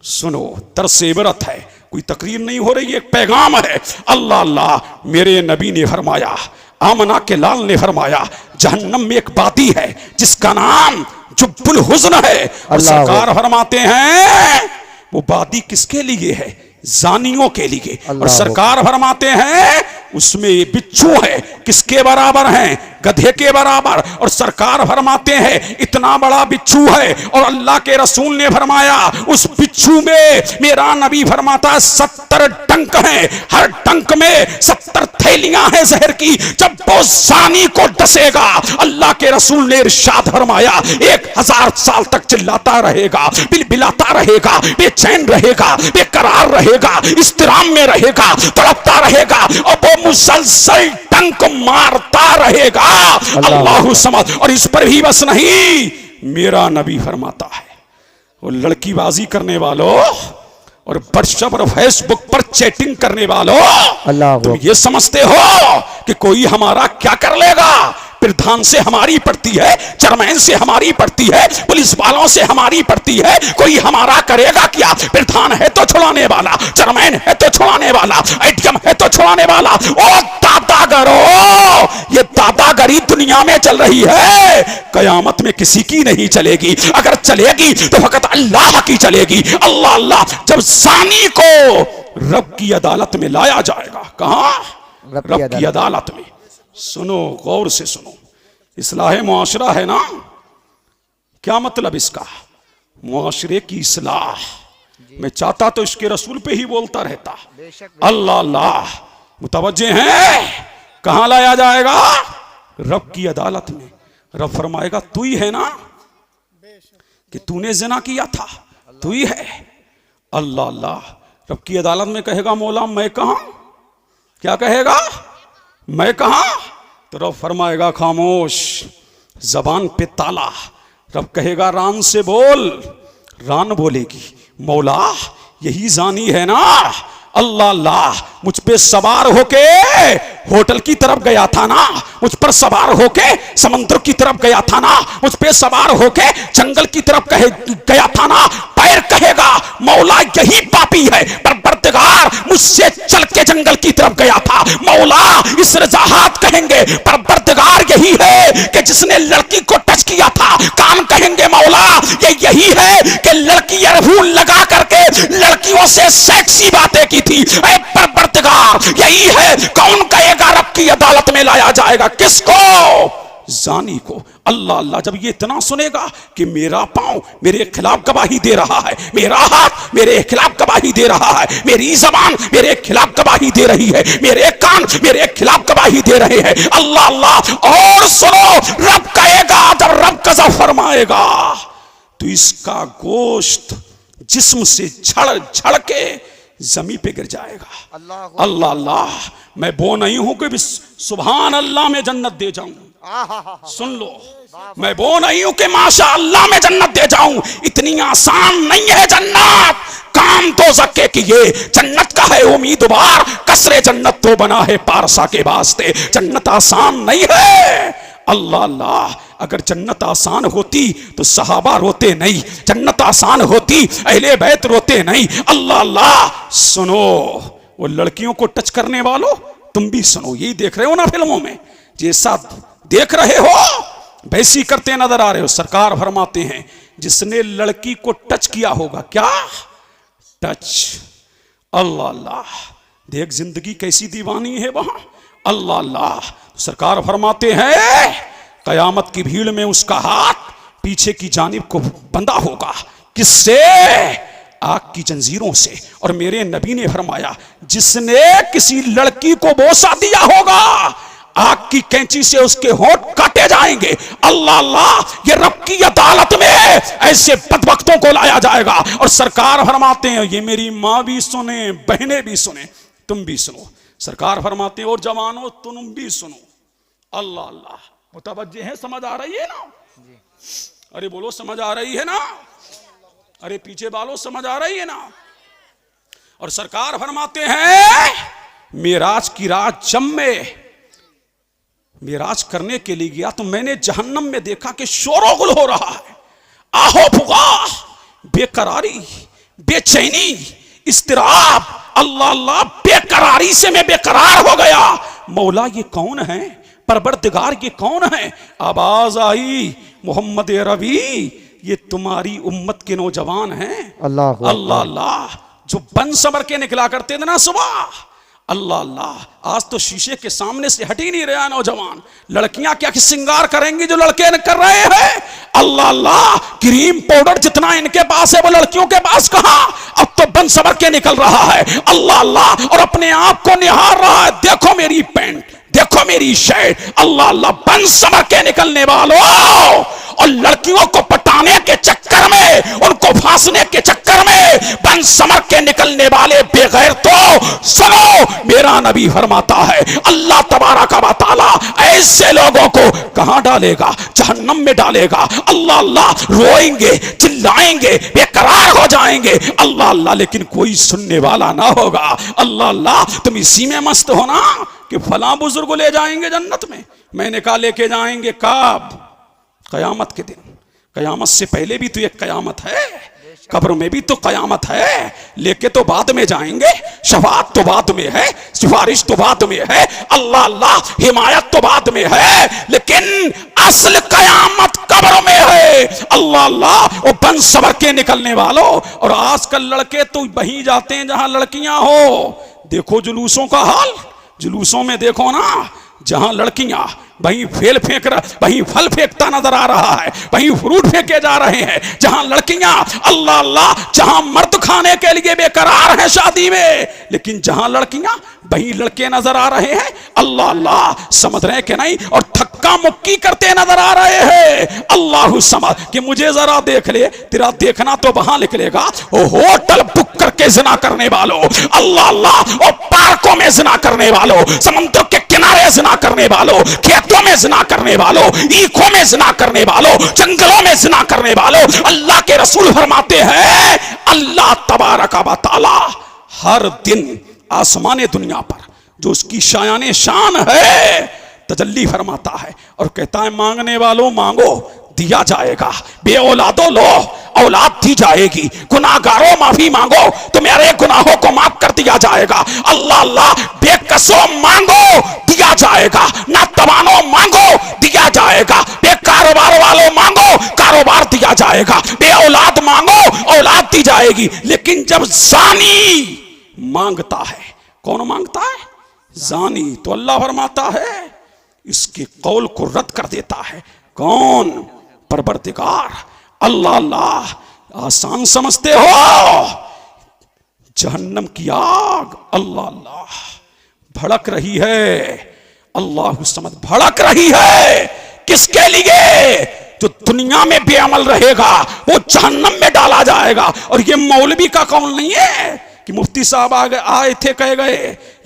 सुनो, दर्स इबरत है, कोई तकरीर नहीं हो रही, एक पैगाम है। अल्लाह अल्लाह। मेरे नबी ने फरमाया, आमना के लाल ने फरमाया जहन्नम में एक वादी है जिसका नाम जुब्बुल हुज़्न है। और सरकार फरमाते हैं वो वादी किसके लिए है, जानियों के लिए। और सरकार फरमाते हैं उसमें बिच्छू है, किसके बराबर हैं, गधे के बराबर। और सरकार फरमाते हैं इतना बड़ा बिच्छू है। और अल्लाह के रसूल ने फरमाया उस बिच्छू में मेरा नबी फरमाता है 70 डंक हैं, हर डंक में 70 थैलियां हैं जहर की। जब वो जानी को डसेगा अल्लाह के रसूल ने इरशाद फरमाया 1000 साल तक चिल्लाता रहेगा, बिलबिलाता रहेगा, बेचैन रहेगा, बेकरार रहेगा, इस्तिराम में रहेगा, तड़पता रहेगा और वो मुसलसल डंक मारता रहेगा। अल्लाह समझ। और इस पर भी बस नहीं, मेरा नबी फरमाता है वो लड़कीबाजी करने वालों और व्हाट्सएप और फेसबुक पर चैटिंग करने वालों, तुम ये समझते हो कि कोई हमारा क्या कर लेगा। प्रधान से हमारी पड़ती है, चेयरमैन से हमारी पड़ती है, पुलिस वालों से हमारी पड़ती है, कोई हमारा करेगा क्या। प्रधान है तो छुड़ाने वाला, चेयरमैन है तो छुड़ाने वाला, एटीएम है तो छुड़ाने वाला। ओ दादागरो, ये दादागरी दुनिया में चल रही है, कयामत में किसी की नहीं चलेगी। अगर चलेगी तो फकत अल्लाह की चलेगी। अल्लाह अल्लाह। जब जानी को रब की अदालत में लाया जाएगा, कहां, रब की अदालत में। सुनो, गौर से सुनो, इस्लाह मुआशरा है ना, क्या मतलब इसका? मुआशरे की इस्लाह। मैं चाहता तो इसके रसूल पे ही बोलता रहता। अल्लाह अल्लाह, मुतवज्जे हैं? कहां लाया जाएगा? रब की अदालत में। रब फरमाएगा तू ही है ना कि तूने ज़िना किया था, तू ही है। अल्लाह अल्लाह, रब की अदालत में कहेगा मौला मैं कहां? क्या कहेगा? मैं कहां? तो रब फरमाएगा खामोश, जबान पे ताला। रब कहेगा रान से बोल, रान बोलेगी मौला यही जानी है ना। अल्लाह अल्लाह, मुझ पे सवार होके होटल की तरफ गया था ना, मुझ पर सवार होके समुद्र की तरफ गया था ना, मुझ पे सवार होके जंगल की तरफ गया था ना। पैर कहेगा मौला यही पापी है, पर परवरदिगार मुझसे चल के जंगल की तरफ गया था। मौला इस रजाहात कहेंगे परवरदिगार यही है कि जिसने लड़की को टच किया था। कान कहेंगे मौला ये यही है कि लड़की ईयरफोन लगा करके लड़कियों से सेक्सी बातें की थी। ऐ परवरदिगार यही है। कौन कहेगा? रब की अदालत में लाया जाएगा। किसको? जानी को। अल्लाह अल्लाह, जब ये इतना सुनेगा कि मेरा पांव मेरे खिलाफ गवाही दे रहा है, मेरा हाथ मेरे खिलाफ गवाही दे रहा है, मेरी जबान मेरे खिलाफ गवाही दे रही है, मेरे कान मेरे खिलाफ गवाही दे रहे हैं। अल्लाह अल्लाह, और सुनो, रब कहेगा, जब रब कज़ा फरमाएगा तो इसका गोश्त जिस्म से झड़ झड़ के जमीन पे गिर जाएगा। अल्लाह अल्लाह, मैं वो नहीं हूं कि सुभान अल्लाह में जन्नत दे जाऊं। सुन लो, मैं वो नहीं हूं कि माशा अल्लाह में जन्नत दे जाऊं। इतनी आसान नहीं है जन्नत। काम तो ज़क्के किए, जन्नत का है उम्मीदवार, कसरे जन्नत तो बना है पारसा के वास्ते। जन्नत आसान नहीं है। अल्लाह अल्लाह, अगर जन्नत आसान होती तो सहाबा रोते नहीं, जन्नत आसान होती अहले बैत रोते नहीं। अल्लाह अल्लाह, सुनो, वो लड़कियों को टच करने वालों, तुम भी सुनो। यही देख रहे हो ना फिल्मों में, जैसा देख रहे हो वैसी करते नजर आ रहे हो। सरकार फरमाते हैं जिसने लड़की को टच किया होगा, क्या टच? अल्लाह अल्लाह, देख जिंदगी कैसी दीवानी है वहां। अल्लाह अल्लाह, सरकार फरमाते हैं कयामत की भीड़ में उसका हाथ पीछे की जानिब को बंधा होगा। किससे? आग की जंजीरों से। और मेरे नबी ने फरमाया जिसने किसी लड़की को बोसा दिया होगा, आग की कैंची से उसके होंठ काटे जाएंगे। अल्लाह अल्लाह, ये रब की अदालत में ऐसे बदबख्तों को लाया जाएगा। और सरकार फरमाते हैं, ये मेरी माँ भी सुने, बहनें भी सुने, तुम भी सुनो। सरकार फरमाते हैं और जवानों तुम भी सुनो। अल्लाह अल्लाह, मुतवज्जे हैं? समझ आ रही है ना? अरे बोलो, समझ आ रही है ना? अरे पीछे वालों, समझ आ रही है ना? और सरकार फरमाते हैं मेराज की रात जब मैं मेराज करने के लिए गया तो मैंने जहन्नम में देखा कि शोरोगुल हो रहा है, आहो भुगा, बेकरारी, बेचैनी, इस्तिराब। अल्लाह अल्लाह, बेकरारी से मैं बेकरार हो गया। मौला ये कौन है? परवरदिगार ये कौन है? आवाज आई मोहम्मद रबी, ये तुम्हारी उम्मत के नौजवान हैं। अल्लाह अल्लाह अल्लाह, जो बन संवर के निकला करते थे ना सुबह। अल्लाह अल्लाह, आज तो शीशे के सामने से हट ही नहीं रहा नौजवान। लड़कियां क्या श्रृंगार करेंगी जो लड़के कर रहे हैं। अल्लाह अल्लाह, क्रीम पाउडर जितना इनके पास है वो लड़कियों के पास कहां? अब तो बन संवर के निकल रहा है। अल्लाह अल्लाह, और अपने आप को निहार रहा है, देखो मेरी पैंट, देखो मेरी शर्ट। अल्लाह अल्लाह, बन संवर के निकलने वालों, और लड़कियों को पटाने के चक्कर में, उनको फांसने के चक्कर में बन समर के निकलने वाले बेगैर तो सुनो, मेरा नबी फरमाता है अल्लाह तबारक व तआला ऐसे लोगों को कहां डालेगा? जहन्नम में डालेगा। अल्लाह अल्लाह, रोएंगे, चिल्लाएंगे, बेकरार हो जाएंगे। अल्लाह अल्लाह, लेकिन कोई सुनने वाला ना होगा। अल्लाह अल्लाह, तुम इसी में मस्त हो ना कि फलां बुजुर्ग को ले जाएंगे जन्नत में। मैंने कहा लेके जाएंगे कब? कयामत के दिन। कयामत से पहले भी तो एक कयामत है, कब्र में भी तो कयामत है। लेके तो बाद में जाएंगे, शफाअत तो बाद में है, सिफारिश तो बाद में है, अल्लाह अल्लाह हिमायत तो बाद में है, लेकिन असल कयामत कब्र में है। अल्लाह अल्लाह, वो बन सबर के निकलने वालों। और आजकल लड़के तो वहीं जाते हैं जहां लड़कियां हो। देखो जुलूसों का हाल, जुलूसों में देखो ना, जहां लड़कियां वहीं वहीं फल फेंकता नजर आ रहा है, वहीं फ्रूट फेंके जा रहे हैं। जहां लड़कियां अल्लाह अल्लाह, जहां मर्द खाने के लिए बेकरार हैं शादी में, लेकिन जहां लड़कियां वहीं लड़के नजर आ रहे हैं अल्लाह अल्लाह, समझ रहे हैं कि नहीं, और थक्का मुक्की करते नजर आ रहे हैं। अल्लाह समझ कि मुझे जरा देख ले, तेरा देखना तो वहां निकलेगा। ओ होटल बुक करके जिना करने वालों, अल्लाह अल्लाह, और पार्कों में जिना करने वालों, समुद्र के किनारे जिना करने वालों, खेतों में जिना करने वालों, ईखों में जिना करने वालों, जंगलों में जिना करने वालों, अल्लाह के रसूल फरमाते हैं अल्लाह तबारक व तआला हर दिन आसमाने दुनिया पर जो उसकी शायाने शान है तजल्ली फरमाता है और कहता है मांगने वालों मांगो दिया जाएगा, बे औलादो लो औलाद दी जाएगी, गुनाहगारों माफी मांगो तुम्हारे गुनाहों को माफ कर दिया जाएगा। अल्लाह अल्लाह, बेकसो मांगो दिया जाएगा, ना तवानो मांगो दिया जाएगा, बे कारोबार वालों मांगो कारोबार दिया जाएगा, बे औलाद मांगो औलाद दी जाएगी। लेकिन जब जानी मांगता है, कौन मांगता है? जानी। तो अल्लाह फरमाता है इसके कौल को रद्द कर देता है। कौन? परवरदिगार। अल्लाह अल्लाह, आसान समझते हो? जहन्नम की आग अल्लाह अल्लाह भड़क रही है, अल्लाह समझ भड़क रही है। किसके लिए? जो दुनिया में बेअमल रहेगा वो जहन्नम में डाला जाएगा। और ये मौलवी का कौल नहीं है कि मुफ्ती साहब आए थे कह गए,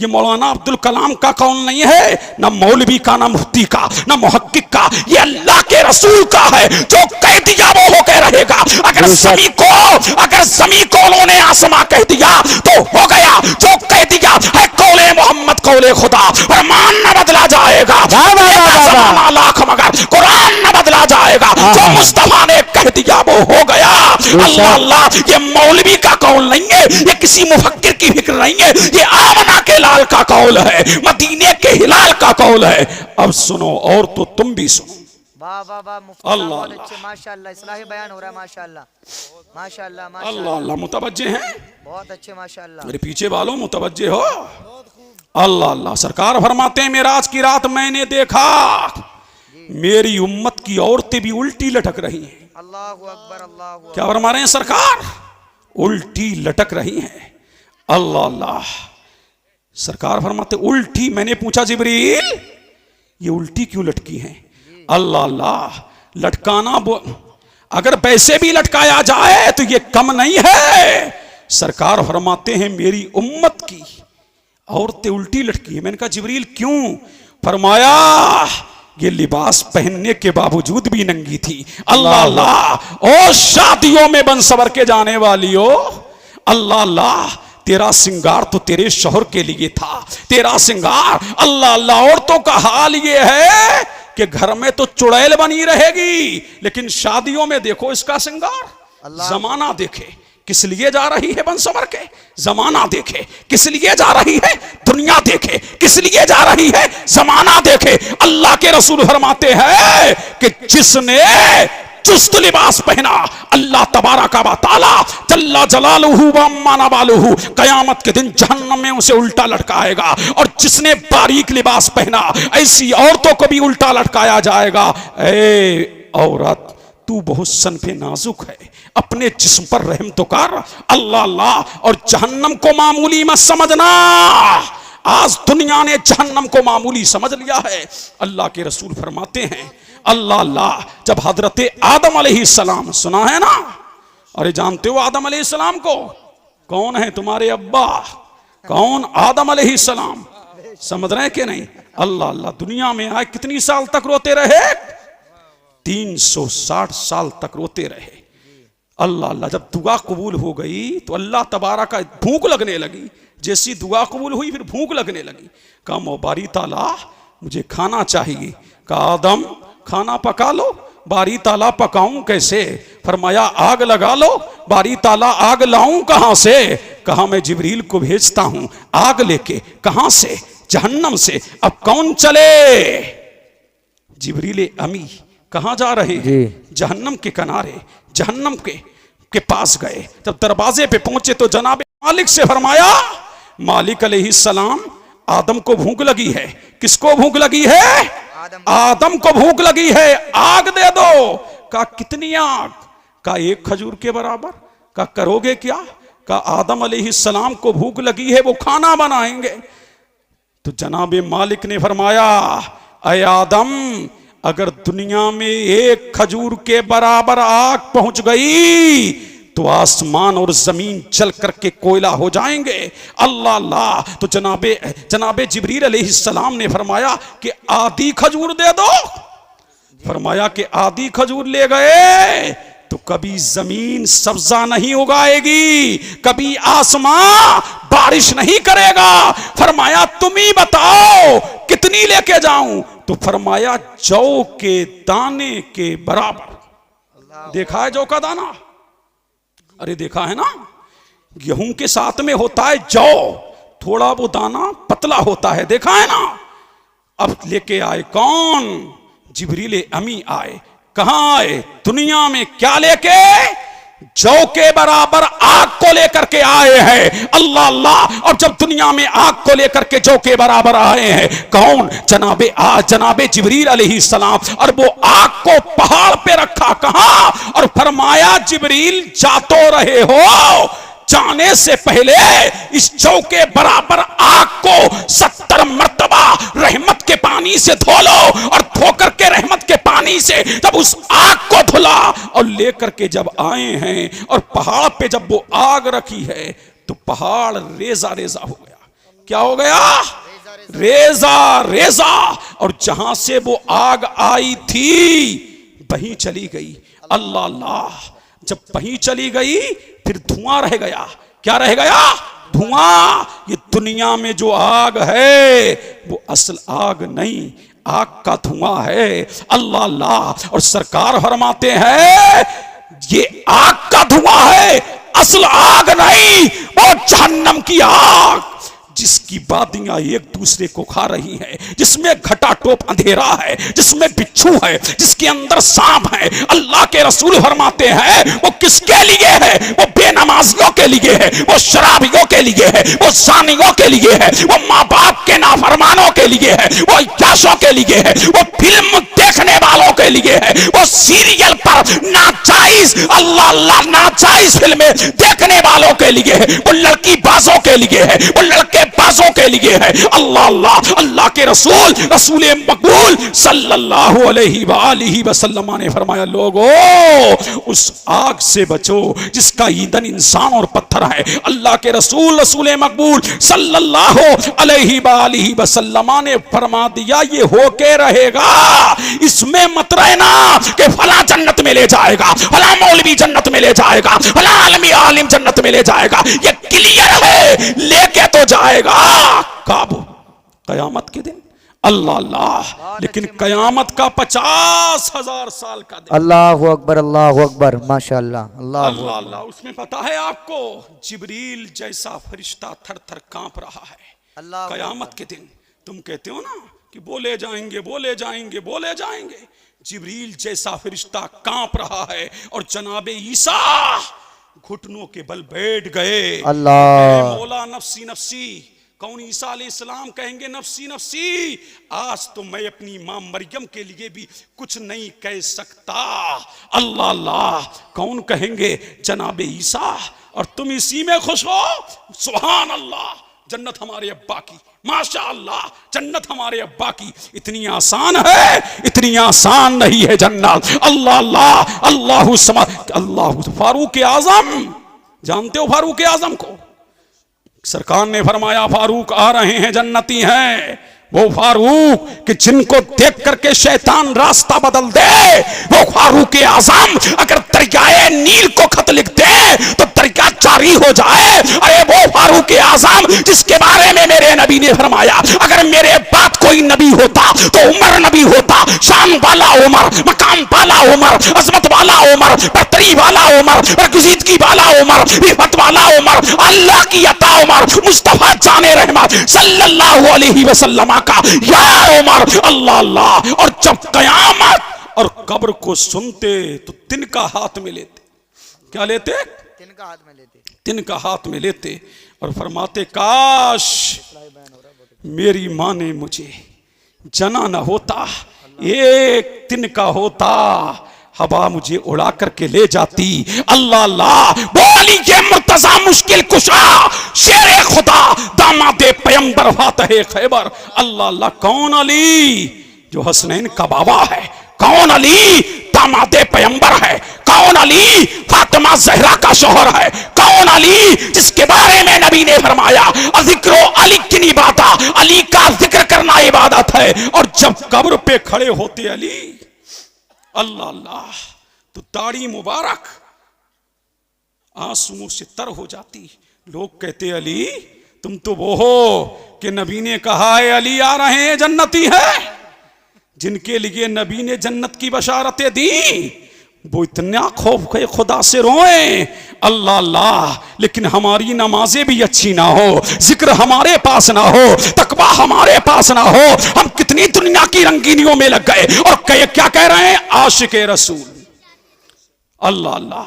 ये मौलाना अब्दुल कलाम का कौल नहीं है, ना मौलवी का, ना मुफ्ती का, ना मुहक्किक का, ये अल्लाह के रसूल का है। जो कह दिया वो होकर रहेगा। अगर जमी को उन्होंने आसमां कह दिया तो हो गया। जो कह दिया है कौले मोहम्मद कौले खुदा, फरमान न बदला जाएगा, लाख मगर कुरान न बदला जाएगा। जो मुस्तफा ने कह दिया वो हो गया। अल्लाह अल्लाह, ये मौलवी का कौल नहीं है, ये किसी मुफक्किर की फिक्र नहीं है, ये आमना के लाल का कौल है, मदीने के हिलाल का कौल है। अब सुनो और तो तुम भी सुनो। वाह वाह वाह, अल्लाह बहुत अच्छे, माशाअल्लाह, इस्लाही बयान हो रहा है, माशाअल्लाह माशाअल्लाह माशाअल्लाह। अल्लाह अल्लाह, मुतवज्जे हैं बहुत अच्छे, माशाअल्लाह। मेरे पीछे वालों मुतवज्जे हो। अल्लाह अल्लाह, सरकार फरमाते हैं मेराज की रात मैंने देखा मेरी उम्मत की औरतें भी उल्टी लटक रही हैं। अल्लाह अकबर, अल्लाह। क्या फरमा रहे हैं सरकार? उल्टी लटक रही हैं। अल्लाह अल्लाह, सरकार फरमाते उल्टी। मैंने पूछा जिब्रील ये उल्टी क्यों लटकी हैं? अल्लाह अल्लाह, लटकाना अगर वैसे भी लटकाया जाए तो ये कम नहीं है। सरकार फरमाते हैं मेरी उम्मत की औरतें उल्टी लटकी है। मैंने कहा जिब्रील क्यों? फरमाया ये लिबास पहनने के बावजूद भी नंगी थी। अल्लाह अल्लाह, ओ शादियों में बन सवर के जाने वाली हो, अल्लाह अल्लाह, तेरा सिंगार तो तेरे शौहर के लिए था, तेरा सिंगार। अल्लाह अल्लाह, औरतों का हाल ये है कि घर में तो चुड़ैल बनी रहेगी, लेकिन शादियों में देखो इसका सिंगार। जमाना देखे किस लिए जा रही है बन सवर के, जमाना देखे किस लिए जा रही है, दुनिया देखे किस लिए जा रही है, जमाना देखे। अल्लाह के रसूल फरमाते हैं कि जिसने चुस्त लिबास पहना, अल्लाह तबारक व तआला जल्ला जलालुहु व अम्मा नवालुहु कयामत के दिन जहन्नम में उसे उल्टा लटकाएगा। और जिसने बारीक लिबास पहना, ऐसी औरतों को भी उल्टा लटकाया जाएगा। ए औरत, तू बहुत सनफे नाजुक है, अपने जिस्म पर रहम तो कर। अल्लाह अल्लाह, और जहन्नम को मामूली मत समझना। आज दुनिया ने जहन्नम को मामूली समझ लिया है। अल्लाह के रसूल फरमाते हैं अल्लाह अल्लाह, जब हजरत आदम अलैहिस्सलाम, सुना है ना? अरे जानते हो आदम अलैहिस्सलाम को? कौन है तुम्हारे अब्बा? कौन? आदम अलैहिस्सलाम। समझ रहे हैं कि नहीं? अल्लाह अल्लाह, दुनिया में आए कितनी साल तक रोते रहे? 360 साल तक रोते रहे। अल्लाह अल्लाह, जब दुआ कबूल हो गई तो अल्लाह तबारक का भूख लगने लगी। जैसी दुआ कबूल हुई फिर भूख लगने लगी। कहा मोबारी ताला मुझे खाना चाहिए। कहा आदम खाना पका लो। बारी ताला पकाऊं कैसे? फरमाया आग लगा लो। बारी ताला आग लाऊं कहां से? कहा मैं जिब्रील को भेजता हूं आग लेके। कहां से? जहन्नम से। अब कौन चले? जिब्रील अमी। कहां जा रहे हैं? जहन्नम के किनारे, जहन्नम के पास गए। जब दरवाजे पे पहुंचे तो जनाब मालिक से फरमाया, मालिक अलैहिस्सलाम आदम को भूख लगी है। किसको भूख लगी है? आदम को भूख लगी है, आग दे दो। कहा कितनी आग? कहा एक खजूर के बराबर। कहा करोगे क्या? कहा आदम अलैहिस्सलाम को भूख लगी है, वो खाना बनाएंगे। तो जनाबे मालिक ने फरमाया, अय आदम, अगर दुनिया में एक खजूर के बराबर आग पहुंच गई तो आसमान और जमीन जल करके कोयला हो जाएंगे। अल्लाह अल्लाह। तो जनाबे जिब्रील अलैहिस्सलाम ने फरमाया कि आधी खजूर दे दो। फरमाया कि आधी खजूर ले गए तो कभी जमीन सब्जा नहीं उगाएगी, कभी आसमां बारिश नहीं करेगा। फरमाया तुम ही बताओ कितनी लेके जाऊं? तो फरमाया जौ के दाने के बराबर। देखा है जौ का दाना? अरे देखा है ना, गेहूं के साथ में होता है जौ, थोड़ा वो दाना पतला होता है, देखा है ना। अब लेके आए कौन? जिब्रील अमी आए। कहां आए? दुनिया में क्या लेके? जौ के बराबर आग को लेकर के आए हैं। अल्लाह अल्लाह। और जब दुनिया में आग को लेकर के जौ के बराबर आए हैं, कौन? जनाबे जिब्रील अलैहिस्सलाम। और वो आग को पहाड़ पे रखा। कहां? और फरमाया जिब्रील जा तो रहे हो, जाने से पहले इस जौ के बराबर आग को 70 मर्तबा रहमत के पानी से धो लो। और धो करके रहमत के पानी से जब उस आग को धुला और लेकर के जब आए हैं और पहाड़ पे जब वो आग रखी है तो पहाड़ रेजा रेजा हो गया। क्या हो गया? रेजा रेजा। और जहां से वो आग आई थी वहीं चली गई। अल्लाह अल्लाह। जब वहीं चली गई फिर धुआं रह गया। क्या रह गया? धुआं। ये दुनिया में जो आग है वो असल आग नहीं, आग का धुआं है। अल्लाह अल्लाह। और सरकार फरमाते हैं ये आग का धुआं है, असल आग नहीं, वो जहन्नम की आग जिसकी वादियां एक दूसरे को खा रही हैं, जिसमें घटाटोप अंधेरा है, जिसमें बिच्छू है, जिसके अंदर सांप है। अल्लाह के रसूल फरमाते हैं वो किसके लिए है? वो बेनमाजियों के लिए है, वो शराबियों के लिए है, वो जानियों के लिए है, वो माँ बाप के नाफरमानों के लिए है, वो याशों के लिए है, वो फिल्म देखने वालों के लिए है, वो सीरियल पर नाजायज अल्लाह अल्लाह नाजायज फिल्में देखने वालों के लिए है, वो लड़की बाजों के लिए है, वो लड़के बाजों के लिए है। अल्लाह अल्लाह। अल्लाह के रसूल मकबूल सल्लल्लाहु अलैहि वसल्लम ने फरमाया लोगों उस आग से बचो जिसका ईंधन इंसान और पत्थर है। अल्लाह के रसूल मकबूल सल्लल्लाहु अलैहि वसल्लम ने फरमा दिया ये होके रहेगा, इसमें मत रहना कि फला जन्नत में ले जाएगा, फला मौलवी जन्नत में ले जाएगा, फला आलिम जन्नत में ले जाएगा। ये क्लियर है, लेके तो जाएगा कब? कयामत के दिन। अल्लाह अल्लाह। लेकिन कयामत का 50,000 साल का दिन। अल्लाहु अकबर अल्लाहु अकबर माशाअल्लाह। अल्लाह अल्लाह। उसमें पता है आपको जिब्रील जैसा फरिश्ता थर थर कांप रहा है कयामत के दिन। तुम कहते हो ना कि बोले जाएंगे बोले जाएंगे बोले जाएंगे, जिब्रील जैसा फरिश्ता कांप रहा है। और जनाबे ईसा घुटनों के बल बैठ गए। अल्लाह। मौला नफ्सी नफ्सी। कौन? ईसा अलैहिस्सलाम कहेंगे नफ्सी नफ्सी, आज तो मैं अपनी मां मरियम के लिए भी कुछ नहीं कह सकता। अल्लाह अल्लाह। कौन कहेंगे? जनाबे ईसा। और तुम इसी में खुश हो? सुभान अल्लाह। जन्नत हमारे अब्बा की, माशा अल्लाह, जन्नत हमारे अब्बा की। इतनी आसान है? इतनी आसान नहीं है जन्नत। अल्लाह अल्लाह। अल्लाह फारूक आजम, जानते हो फारूक आजम को? सरकार ने फरमाया फारूक आ रहे हैं, जन्नती हैं। वो फारूक कि जिनको देख करके शैतान रास्ता बदल दे, वो फारूक आजम अगर दरियाए नील को खत लिख दे तो दरिया जारी हो जाए। अरे वो फारूक आजम जिसके बारे में मेरे नबी ने फरमाया अगर मेरे बाद कोई नबी होता तो उमर नबी होता। शान वाला उमर, मकाम वाला उमर, अजमत वाला उमर, बरतरी वाला उमर, बरगुज़ीदगी वाला उमर, रिफत वाला उमर, अल्लाह की अता उमर, मुस्तफा जाने रहमत सल्लल्लाहु अलैहि वसल्लम का यार उमर। अल्लाह अल्लाह। और जब कयामत और कब्र को सुनते तो तिनका हाथ में लेते। क्या लेते? तिनका हाथ में लेते। तिनका हाथ में लेते और फरमाते काश मेरी माँ ने मुझे जना न होता, एक दिन का होता हवा मुझे उड़ा करके ले जाती। अल्लाह अल्लाह, बोली के मुर्तजा मुश्किल कुशा, शेरे खुदा, दामादे पैगंबर, फातहे खैबर। अल्लाह अल्लाह, कौन अली जो हसनैन का बाबा है, कौन अली दामादे पैगंबर है, कौन अली फातिमा जहरा का शौहर है, कौन अली जिसके बारे में नबी ने फरमाया जिक्रो अली की इबादत, अली का जिक्र करना इबादत है। और जब कब्र पे खड़े होते अली, अल्लाह अल्लाह, तो दाढ़ी मुबारक आंसुओं से तर हो जाती। लोग कहते अली तुम तो वो हो कि नबी ने कहा है अली आ रहे हैं, जन्नती है, जिनके लिए नबी ने जन्नत की बशारतें दी, वो इतना खौफ है खुदा से रोए। अल्लाह अल्लाह, लेकिन हमारी नमाजें भी अच्छी ना हो, जिक्र हमारे पास ना हो, तकवा हमारे पास ना हो, हम कितनी दुनिया की रंगीनियों में लग गए और क्या कह रहे हैं, आशिक रसूल। अल्लाह अल्लाह,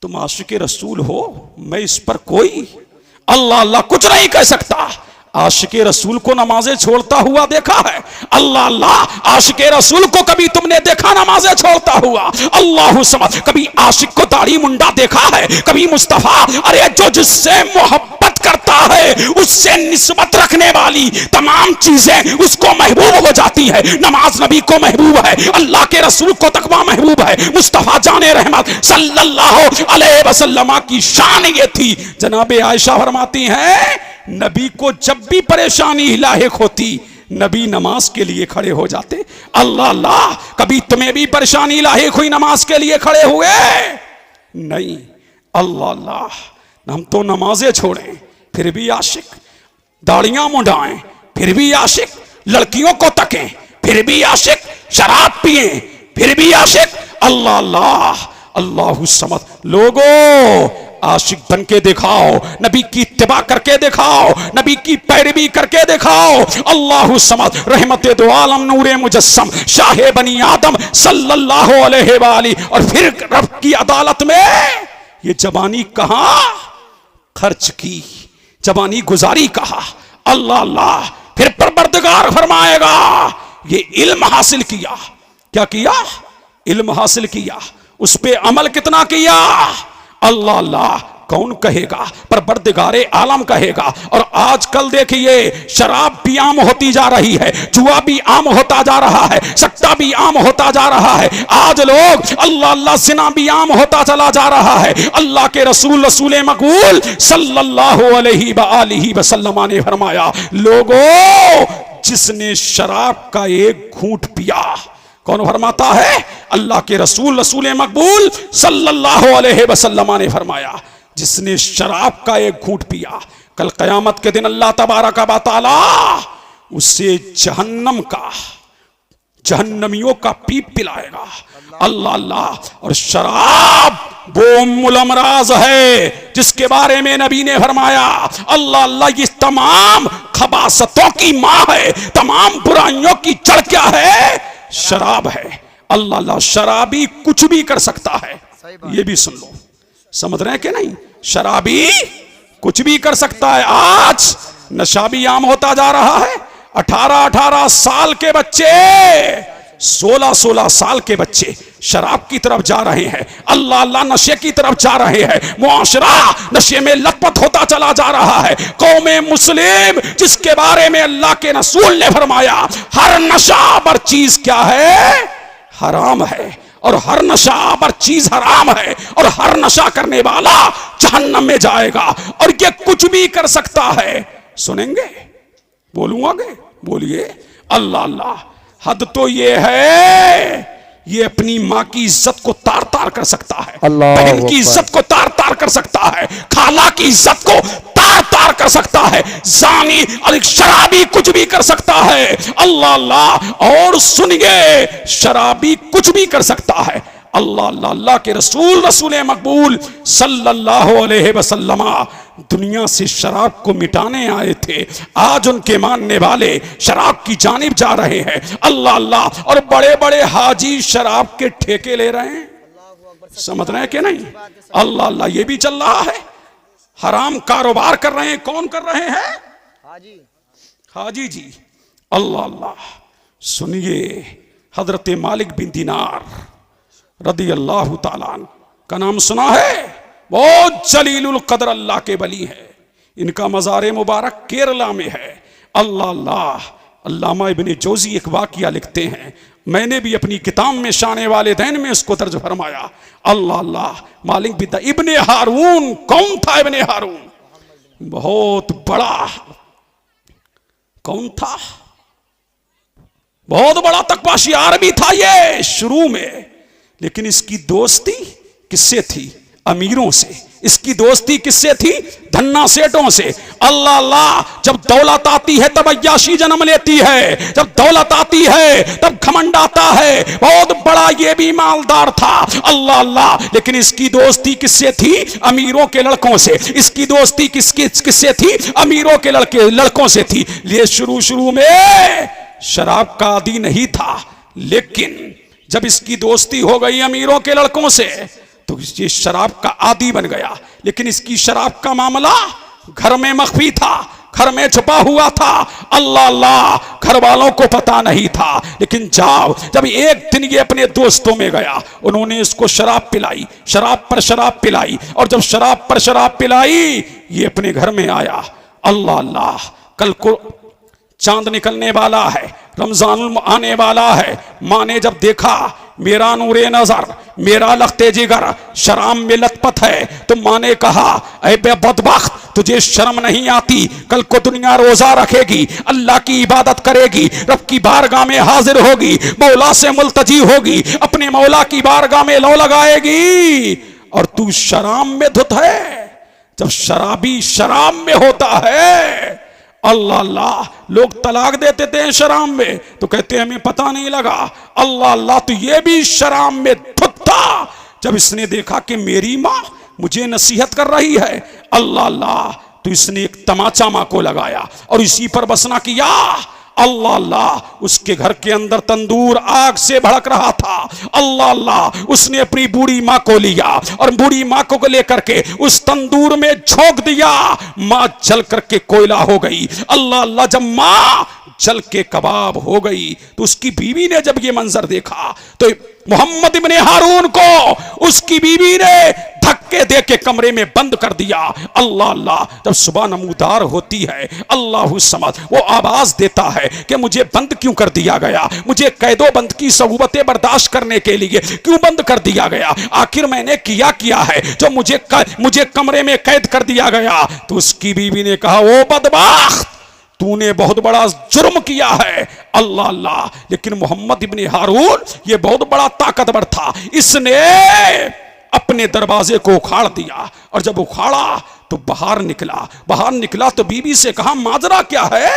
तुम आशिक रसूल हो, मैं इस पर कोई अल्लाह अल्लाह कुछ नहीं कह सकता। आशिके रसूल को नमाजें छोड़ता हुआ देखा है? अल्लाह अल्लाह, आशिके रसूल को कभी तुमने देखा नमाजें छोड़ता हुआ? अल्लाह समझ, कभी आशिक को दाढ़ी मुंडा देखा है? कभी मुस्तफा, अरे जो जिससे मोहब्बत करता है उससे निस्बत रखने वाली तमाम चीजें उसको महबूब हो जाती है। नमाज नबी को महबूब है, अल्लाह के रसूल को तकवा महबूब है, मुस्तफा जाने रहमत सल्लल्लाहु अलैहि वसल्लम की शान ये थी। जनाबे आयशा फरमाती हैं, नबी को जब भी परेशानी लाहिक होती, नबी नमाज के लिए खड़े हो जाते। अल्लाह अल्लाह, कभी तुम्हें भी परेशानी लाहिक हुई, नमाज के लिए खड़े हुए? नहीं। अल्लाह अल्लाह, हम तो नमाजें छोड़ें फिर भी आशिक, दाढ़ियां मुंडाएं फिर भी आशिक, लड़कियों को तकें फिर भी आशिक, शराब पिए फिर भी आशिक। अल्लाह अल्लाह, अल्लाहु समद। लोगों, आशिक बन के दिखाओ, नबी की इत्तिबा करके दिखाओ, नबी की पैरवी करके दिखाओ। अल्लाहु समद, रहमते दो आलम, नूरे मुजस्सम, शाहे बनी आदम सल्लल्लाहु अलैहि वाली। और फिर रब की अदालत में ये जवानी कहां खर्च की, जवानी गुजारी कहा। अल्लाह अल्लाह, फिर परवरदिगार फरमाएगा ये इल्म हासिल किया, क्या किया? इल्म हासिल किया, उस पे अमल कितना किया? अल्लाह अल्लाह, कौन कहेगा? परवरदिगारे आलम कहेगा। और आजकल देखिए, शराब भी आम होती जा रही है, जुआ भी आम होता जा रहा है, सट्टा भी आम होता जा रहा है। आज लोग अल्लाह अल्लाह, ज़िना भी आम होता चला जा रहा है। अल्लाह के रसूल, रसूल मकबूल सल्लल्लाहु अलैहि वसल्लम ने फरमाया, लोगों, जिसने शराब का एक घूंट पिया, कौन फरमाता है? अल्लाह के रसूल, रसूल मकबूल सल्लल्लाहु अलैहि वसल्लम ने फरमाया, जिसने शराब का एक घूंट पिया, कल कयामत के दिन अल्लाह तबारक व तआला उसे जहन्नम का, जहन्नमियों का पीप पिलाएगा। अल्लाह अल्लाह, और शराब वो उम्मुल अमराज है जिसके बारे में नबी ने फरमाया, अल्लाह अल्लाह, ये तमाम खबासतों की मां है, तमाम बुराइयों की जड़ क्या है? शराब है। अल्लाह अल्लाह, शराबी कुछ भी कर सकता है, ये भी सुन लो, समझ रहे हैं कि नहीं? शराबी कुछ भी कर सकता है। आज नशा भी आम होता जा रहा है। 18-18 साल के बच्चे, 16-16 साल के बच्चे शराब की तरफ जा रहे हैं। अल्लाह अल्लाह, नशे की तरफ जा रहे हैं। मुआशरा नशे में लथपथ होता चला जा रहा है। कौमे मुस्लिम, जिसके बारे में अल्लाह के रसूल ने फरमाया, हर नशाबर चीज क्या है? हराम है। और हर नशाबर चीज हराम है, और हर नशा करने वाला जहन्नम में जाएगा। और ये कुछ भी कर सकता है। सुनेंगे? बोलूं आगे? बोलिए। अल्लाह अल्लाह, हद तो ये है, ये अपनी माँ की इज्जत को तार तार कर सकता है, बहन की इज्जत को तार तार कर सकता है, खाला की इज्जत को तार तार कर सकता है, जानी और शराबी कुछ भी कर सकता है। अल्लाह अल्लाह, और सुनिए, शराबी कुछ भी कर सकता है। अल्लाह अल्लाह, अल्लाह के रसूल, रसूल मकबूल सल्लल्लाहु अलैहि वसल्लम दुनिया से शराब को मिटाने आए थे। आज उनके मानने वाले शराब की जानिब जा रहे हैं। अल्लाह अल्लाह, और बड़े बड़े हाजी शराब के ठेके ले रहे हैं। समझ रहे हैं कि नहीं? अल्लाह अल्लाह, ये भी चल रहा है। हराम कारोबार कर रहे हैं। कौन कर रहे हैं? हाजी जी। अल्लाह अल्लाह, सुनिए, हजरत मालिक बिन दिनार रदी अल्लाह ताला अन्हु का नाम सुना है? बहुत जलीलुल कदर अल्लाह के वली है। इनका मज़ार मुबारक केरला में है। अल्लाह अल्लाह। अल्लामा इब्ने जोज़ी एक वाक़िया लिखते हैं, मैंने भी अपनी किताब में शान वालिदैन में इसको दर्ज फरमाया। अल्लाह अल्लाह। मालिक बिन इब्ने हारून, कौन था इब्ने हारून? बहुत बड़ा, कौन था? बहुत बड़ा तकवाशियार भी था ये शुरू में, लेकिन इसकी दोस्ती किससे थी? अमीरों से। इसकी दोस्ती किससे थी? धन्ना सेठों से। अल्लाह अल्लाह। जब दौलत आती है तब अय्याशी जन्म लेती है, जब दौलत आती है तब घमंड आता है। बहुत बड़ा ये भी मालदार था। अल्लाह अल्लाह। लेकिन इसकी दोस्ती किससे थी? अमीरों के लड़कों से। इसकी दोस्ती किससे थी? अमीरों के लड़कों से थी। ये शुरू में शराब का आदी नहीं था, लेकिन जब इसकी दोस्ती हो गई अमीरों के लड़कों से तो ये शराब का आदी बन गया। लेकिन इसकी शराब का मामला घर में मख्फी था, घर में छुपा हुआ था। अल्लाह अल्लाह। घर वालों को पता नहीं था। लेकिन जब एक दिन ये अपने दोस्तों में गया, उन्होंने इसको शराब पिलाई, शराब पर शराब पिलाई, और जब शराब पर शराब पिलाई ये अपने घर में आया। अल्लाह अल्लाह। कल को चांद निकलने वाला है, रमजान आने वाला है। माँ ने जब देखा मेरा नूरे नजर, मेरा लखते जिगर शराब में लथपथ है, तो माँ ने कहा ऐ बदबख्त, तुझे शर्म नहीं आती? कल को दुनिया रोजा रखेगी, अल्लाह की इबादत करेगी, रब की बारगाह में हाजिर होगी, मौला से मुल्तजी होगी, अपने मौला की बारगाह में लो लगाएगी, और तू शराब में धुत है। जब शराबी शराब में होता है, अल्लाह अल्लाह। लोग तलाक देते थे शराब में, तो कहते हमें पता नहीं लगा। अल्लाह अल्लाह। तो ये भी शराब में धुत था। जब इसने देखा कि मेरी माँ मुझे नसीहत कर रही है, अल्लाह अल्लाह, तो इसने एक तमाचा माँ को लगाया और इसी पर बसना किया। अल्लाह अल्लाह। उसके घर के अंदर तंदूर आग से भड़क रहा था। अल्लाह अल्लाह। उसने अपनी बूढ़ी माँ को लिया और बूढ़ी माँ को लेकर के उस तंदूर में झोंक दिया। माँ जल करके कोयला हो गई। अल्लाह अल्लाह। जब माँ जल के कबाब हो गई तो उसकी बीवी ने जब ये मंजर देखा तो मोहम्मद इब्ने हारून को उसकी बीवी ने धक्के दे के कमरे में बंद कर दिया। अल्लाह अल्लाह। जब सुबह नमूदार होती है, अल्लाह समझ, वो आवाज देता है कि मुझे बंद क्यों कर दिया गया? मुझे कैदो बंद की सहुबतें बर्दाश्त करने के लिए क्यों बंद कर दिया गया? आखिर मैंने किया है जो मुझे कमरे में कैद कर दिया गया? तो उसकी बीवी ने कहा, ओ बदबख्त, तूने बहुत बड़ा जुर्म किया है। अल्लाह अल्लाह। लेकिन मोहम्मद इब्ने हारून ये बहुत बड़ा ताकतवर था। इसने अपने दरवाजे को उखाड़ दिया, और जब उखाड़ा तो बाहर निकला तो बीवी से कहा, माजरा क्या है?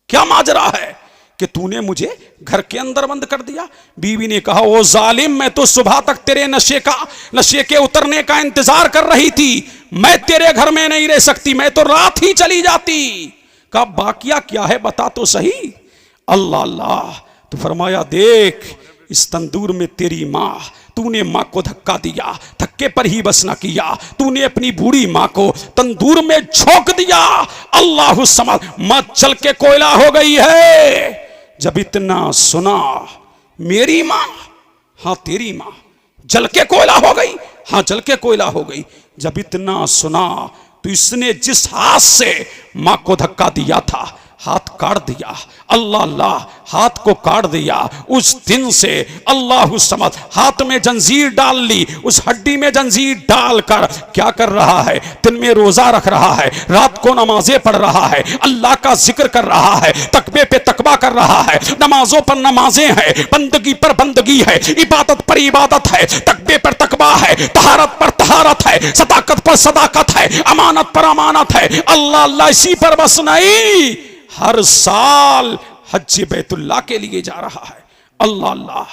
क्या माजरा है कि तूने मुझे घर के अंदर बंद कर दिया? बीवी ने कहा, ओ जालिम, मैं तो सुबह तक तेरे नशे के उतरने का इंतजार कर रही थी। मैं तेरे घर में नहीं रह सकती, मैं तो रात ही चली जाती। कहा, बाकिया क्या है बता तो सही। अल्लाह अल्लाह। तो फरमाया, देख इस तंदूर में तेरी माँ, तूने माँ को धक्का दिया, धक्के पर ही बस न किया, तूने अपनी बूढ़ी माँ को तंदूर में झोंक दिया। अल्लाह समझ, माँ चल के कोयला हो गई है। जब इतना सुना, मेरी माँ, हाँ तेरी माँ जल के कोयला हो गई, हाँ जल के कोयला हो गई। जब इतना सुना तो इसने जिस हाथ से माँ को धक्का दिया था, हाथ काट दिया। अल्लाह अल्लाह। हाथ को काट दिया। उस दिन से अल्लाह समझ, हाथ में जंजीर डाल ली, उस हड्डी में जंजीर डालकर क्या कर रहा है? दिन में रोजा रख रहा है, रात को नमाजें पढ़ रहा है, अल्लाह का जिक्र कर रहा है, तकबे पे तकबा कर रहा है, नमाजों पर नमाजें हैं, बंदगी पर बंदगी है, इबादत पर इबादत है, तकबे पर तकबा है, तहारत पर तहारत है, सदाकत पर सदाकत है, अमानत पर अमानत है। अल्लाह अल्लाह। इसी पर बस नहीं, हर साल हज बैतुल्लाह के लिए जा रहा है। अल्लाह अल्लाह।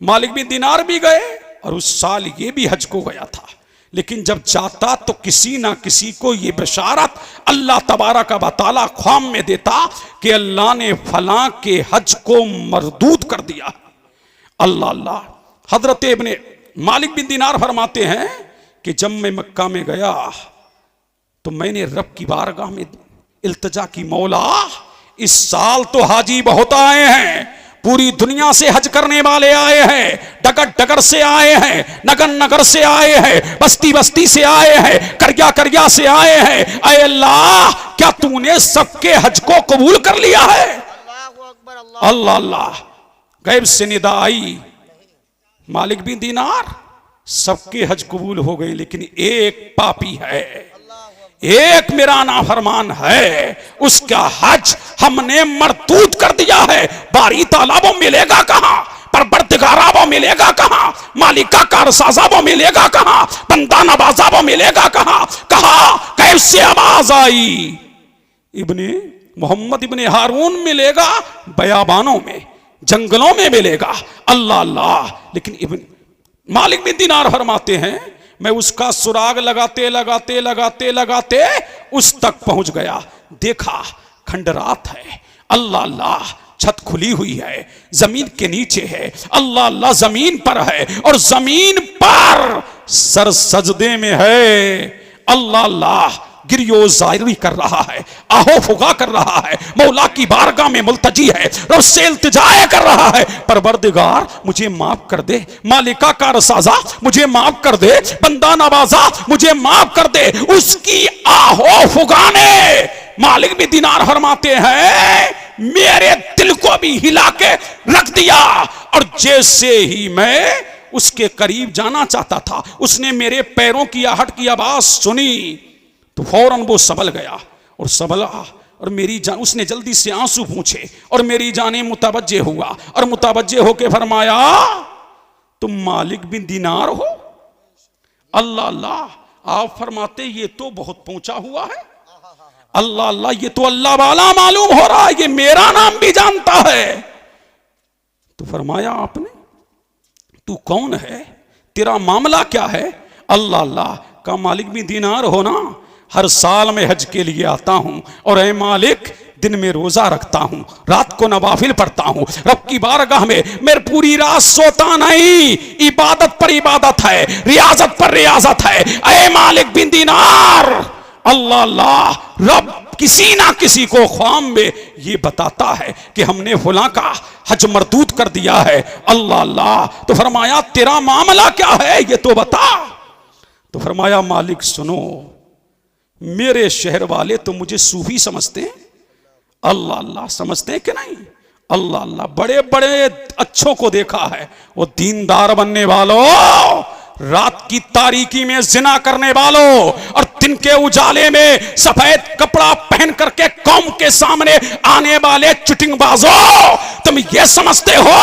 मालिक बिन दिनार भी गए और उस साल ये भी हज को गया था, लेकिन जब जाता तो किसी ना किसी को ये बशारत अल्लाह तबारक व तआला ख्वाम में देता कि अल्लाह ने फलां के हज को मरदूद कर दिया। अल्लाह अल्लाह। हजरत इब्ने मालिक बिन दिनार फरमाते हैं कि जब मैं मक्का में गया तो मैंने रब की बारगाह में इल्तिजा की, मौला इस साल तो हाजी बहुत आए हैं, पूरी दुनिया से हज करने वाले आए हैं, डगर डगर से आए हैं, नगर नगर से आए हैं, बस्ती बस्ती से आए हैं, करिया करिया से आए हैं। ऐ अल्लाह, क्या तूने सबके हज को कबूल कर लिया है? अल्लाह अल्लाह। गैब से निदा आई, मालिक बिन दीनार, सबके हज कबूल हो गए, लेकिन एक पापी है, एक मेरा नाफरमान है, उसका हज हमने मरदूद कर दिया है। बारी ताला वो मिलेगा कहां? परवरदिगारा वो मिलेगा कहां? मालिका कारसाजा वो मिलेगा कहां? बंदा नवाजा वो मिलेगा कहां? कहा कैसे आवाज आई, इब्ने मोहम्मद इब्ने हारून मिलेगा बयाबानों में, जंगलों में मिलेगा। अल्लाह अल्लाह। लेकिन इब्न मालिक बिन दीनार फरमाते हैं, मैं उसका सुराग लगाते लगाते लगाते लगाते उस तक पहुंच गया, देखा खंडरात है। अल्लाह अल्लाह, छत खुली हुई है, जमीन के नीचे है। अल्लाह अल्लाह, जमीन पर है और जमीन पर सर सजदे में है। अल्लाह अल्लाह, गिरियो जायरी कर रहा है, आहो फुगा कर रहा है, मौला की बारगाह में मुल्तजी है, रब से इल्तिजा कर रहा है, परवरदिगार मुझे माफ कर दे, मालिका का रसाजा मुझे माफ कर दे, बंदा नवाजा मुझे माफ कर दे। उसकी आहो फुगाने मालिक भी दीनार फरमाते हैं, मेरे दिल को भी हिला के रख दिया। और जैसे ही मैं उसके करीब जाना चाहता था, उसने मेरे पैरों की आहट की आवाज सुनी तो फौरन वो संभल गया और संभला, और मेरी जान, उसने जल्दी से आंसू पूछे और मेरी जाने मुतवज्जे हुआ और मुतवज्जे होके फरमाया, तुम मालिक बिन दीनार हो? अल्लाह अल्लाह। आप फरमाते ये तो बहुत पहुंचा हुआ है। अल्लाह अल्लाह, ये तो अल्लाह वाला मालूम हो रहा है, ये मेरा नाम भी जानता है। तो फरमाया आपने, तू कौन है, तेरा मामला क्या है? अल्लाह अल्लाह का मालिक भी दीनार हो ना, हर साल मैं हज के लिए आता हूं और ऐ मालिक दिन में रोजा रखता हूं, रात को नवाफिल पढ़ता हूं, रब की बारगाह में मेरे पूरी रात सोता नहीं, इबादत पर इबादत है, रियाजत पर रियाजत है। ऐ मालिक बिन दीनार, अल्लाह अल्लाह, रब किसी ना किसी को ख्वाम में ये बताता है कि हमने फुला का हज मरदूद कर दिया है। अल्लाह अल्लाह। तो फरमाया तेरा मामला क्या है, ये तो बता। तो फरमाया मालिक सुनो, मेरे शहर वाले तो मुझे सूफी समझते हैं। अल्लाह अल्लाह, समझते हैं कि नहीं? अल्लाह अल्लाह, बड़े बड़े अच्छों को देखा है, वो दीनदार बनने वालों, रात की तारीकी में जिना करने वालों और दिन के उजाले में सफेद कपड़ा पहन करके कौम के सामने आने वाले चुटिंगबाजों, तुम ये समझते हो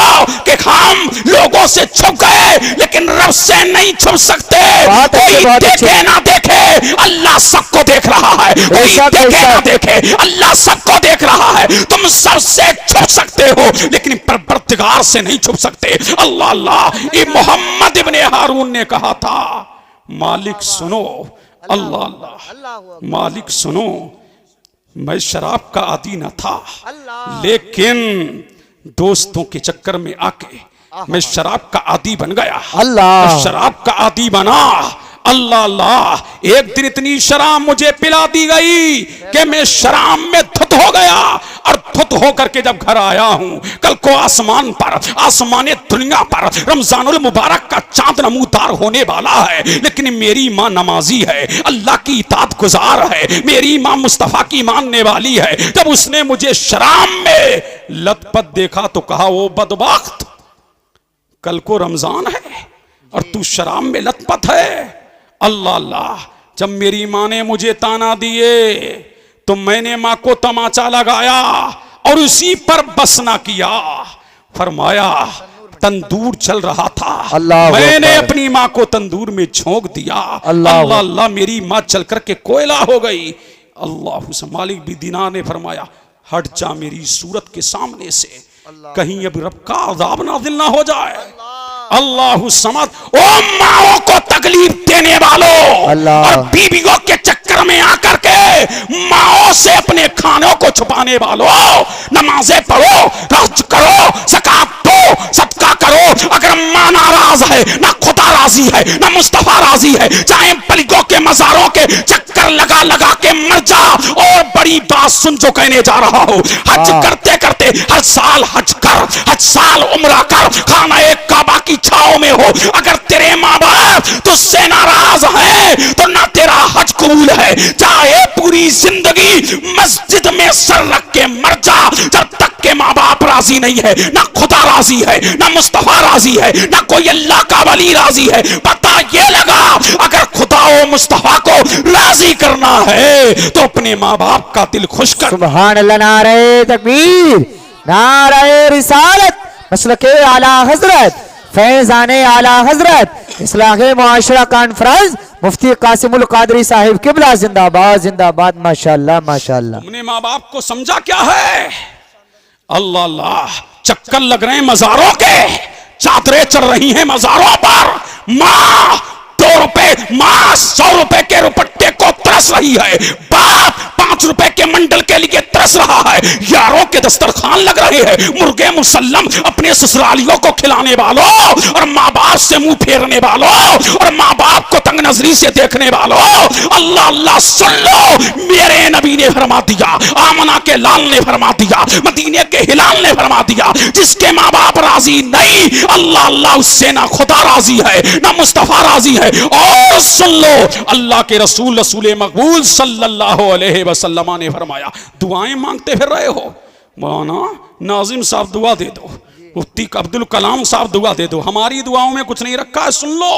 कि हम लोगों से छुप गए लेकिन रब से नहीं छुप सकते। कोई देखे ना देखे, अल्लाह सबको देख रहा है, कोई देखे ना देखे, अल्लाह सबको देख रहा है। तुम सबसे छुप सकते हो लेकिन परवरदिगार से नहीं छुप सकते। अल्लाह अल्लाह। ये मोहम्मद इब्ने हारून ने कहा था, मालिक सुनो, अल्लाह अल्लाह, मालिक सुनो, मैं शराब का आदी न था, लेकिन दोस्तों के चक्कर में आके मैं शराब का आदी बन गया। अल्लाह, शराब का आदी बना। अल्लाह अल्लाह, एक दिन इतनी शराब मुझे पिला दी गई कि मैं शराब में धुत हो गया, और धुत होकर के जब घर आया हूं, कल को आसमान पर, आसमाने दुनिया पर रमजानुल मुबारक का चांद नमूदार होने वाला है, लेकिन मेरी माँ नमाजी है, अल्लाह की इताअत गुजार है, मेरी माँ मुस्तफा की मानने वाली है। जब उसने मुझे शराब में लतपत देखा तो कहा, वो बदबख्त, कल को रमजान है और तू शराब में लतपत है। अल्लाह अल्लाह। जब मेरी माँ ने मुझे ताना दिए तो मैंने माँ को तमाचा लगाया और उसी पर बस ना किया। फरमाया तंदूर चल रहा था, मैंने अपनी माँ को तंदूर में झोंक दिया। अल्लाह अल्लाह, मेरी माँ चल करके कोयला हो गई। अल्लाह। मालिक भी दीनार ने फरमाया, हट जा मेरी सूरत के सामने से, कहीं अब रब का अज़ाब नाज़िल ना हो जाए। अल्लाह समद। ओ माओ को तकलीफ देने वालों और बीवियों के चक्कर में आकर के माओ से अपने खानों को छुपाने वालों, नमाजें पढ़ो, हज करो, ज़कात दो, सदका करो। अगर मां नाराज है, ना खुदा राजी है, ना मुस्तफा राजी है, चाहे बलिगों के मजारों के चक्कर लगा लगा के मर जा और बड़ी बड़ी बात सुन जो कहने जा रहा हूं। हज करते करते हर साल हज कर, हर साल उम्रा कर, खाना एक काबा की छाओ में हो। अगर तेरे माँ बाप तुझसे नाराज हैं तो ना तेरा हज कबूल है। चाहे पूरी जिंदगी मस्जिद में सर रख के मर जा, जब तक के माँ बाप राजी नहीं है, ना खुदा राजी है, ना मुस्तफा राजी है, ना कोई अल्लाह का वली राजी है। पता ये लगा अगर खुदा और मुस्तफा को राजी करना है तो अपने माँ बाप का दिल खुश कर। सुभान अल्लाह, नारे तकबीर, नारे रिसालत, मसलके आला हजरत, फैजाने आला हजरत, इस्लाहे मुआशरा कॉन्फ्रेंस, मुफ्ती कासिमुल कादरी साहिब किबला जिंदाबाद जिंदाबाद। माशाअल्लाह माशाअल्लाह। तुमने माँ बाप को समझा क्या है? अल्लाह अल्लाह, चक्कर लग रहे हैं मजारों के, चादरें चढ़ रही हैं मजारों पर। माँ 2 रुपए, माँ 100 रुपए के रुपट्टे को तरस रही है, बाप 5 रुपए के मंडल के लिए तरस रहा है। यारों के दस्तरखान लग रहे हैं, मुर्गे मुसल्लम अपने ससुरालियों को खिलाने वालों और माँ बाप से मुंह फेरने वालों और माँ बाप को तंग नजरी से देखने वालों, अल्लाह अल्लाह सुन लो। मेरे नबी ने फरमा दिया, आमना के लाल ने फरमा दिया, मदीने के हिलाल ने फरमा दिया, जिसके माँ बाप राजी नहीं, अल्लाह अल्लाह उससे ना खुदा राजी है ना मुस्तफा राजी है। और सुन लो, अल्लाह के रसूल रसूल मकबूल सल्लल्लाहु अलैहि वसल्लम ने फरमाया, दुआएं मांगते फिर रहे हो, मौलाना नाजिम साहब दुआ दे दो, मुफ्ती अब्दुल कलाम साहब दुआ दे दो, हमारी दुआओं में कुछ नहीं रखा है। सुन लो,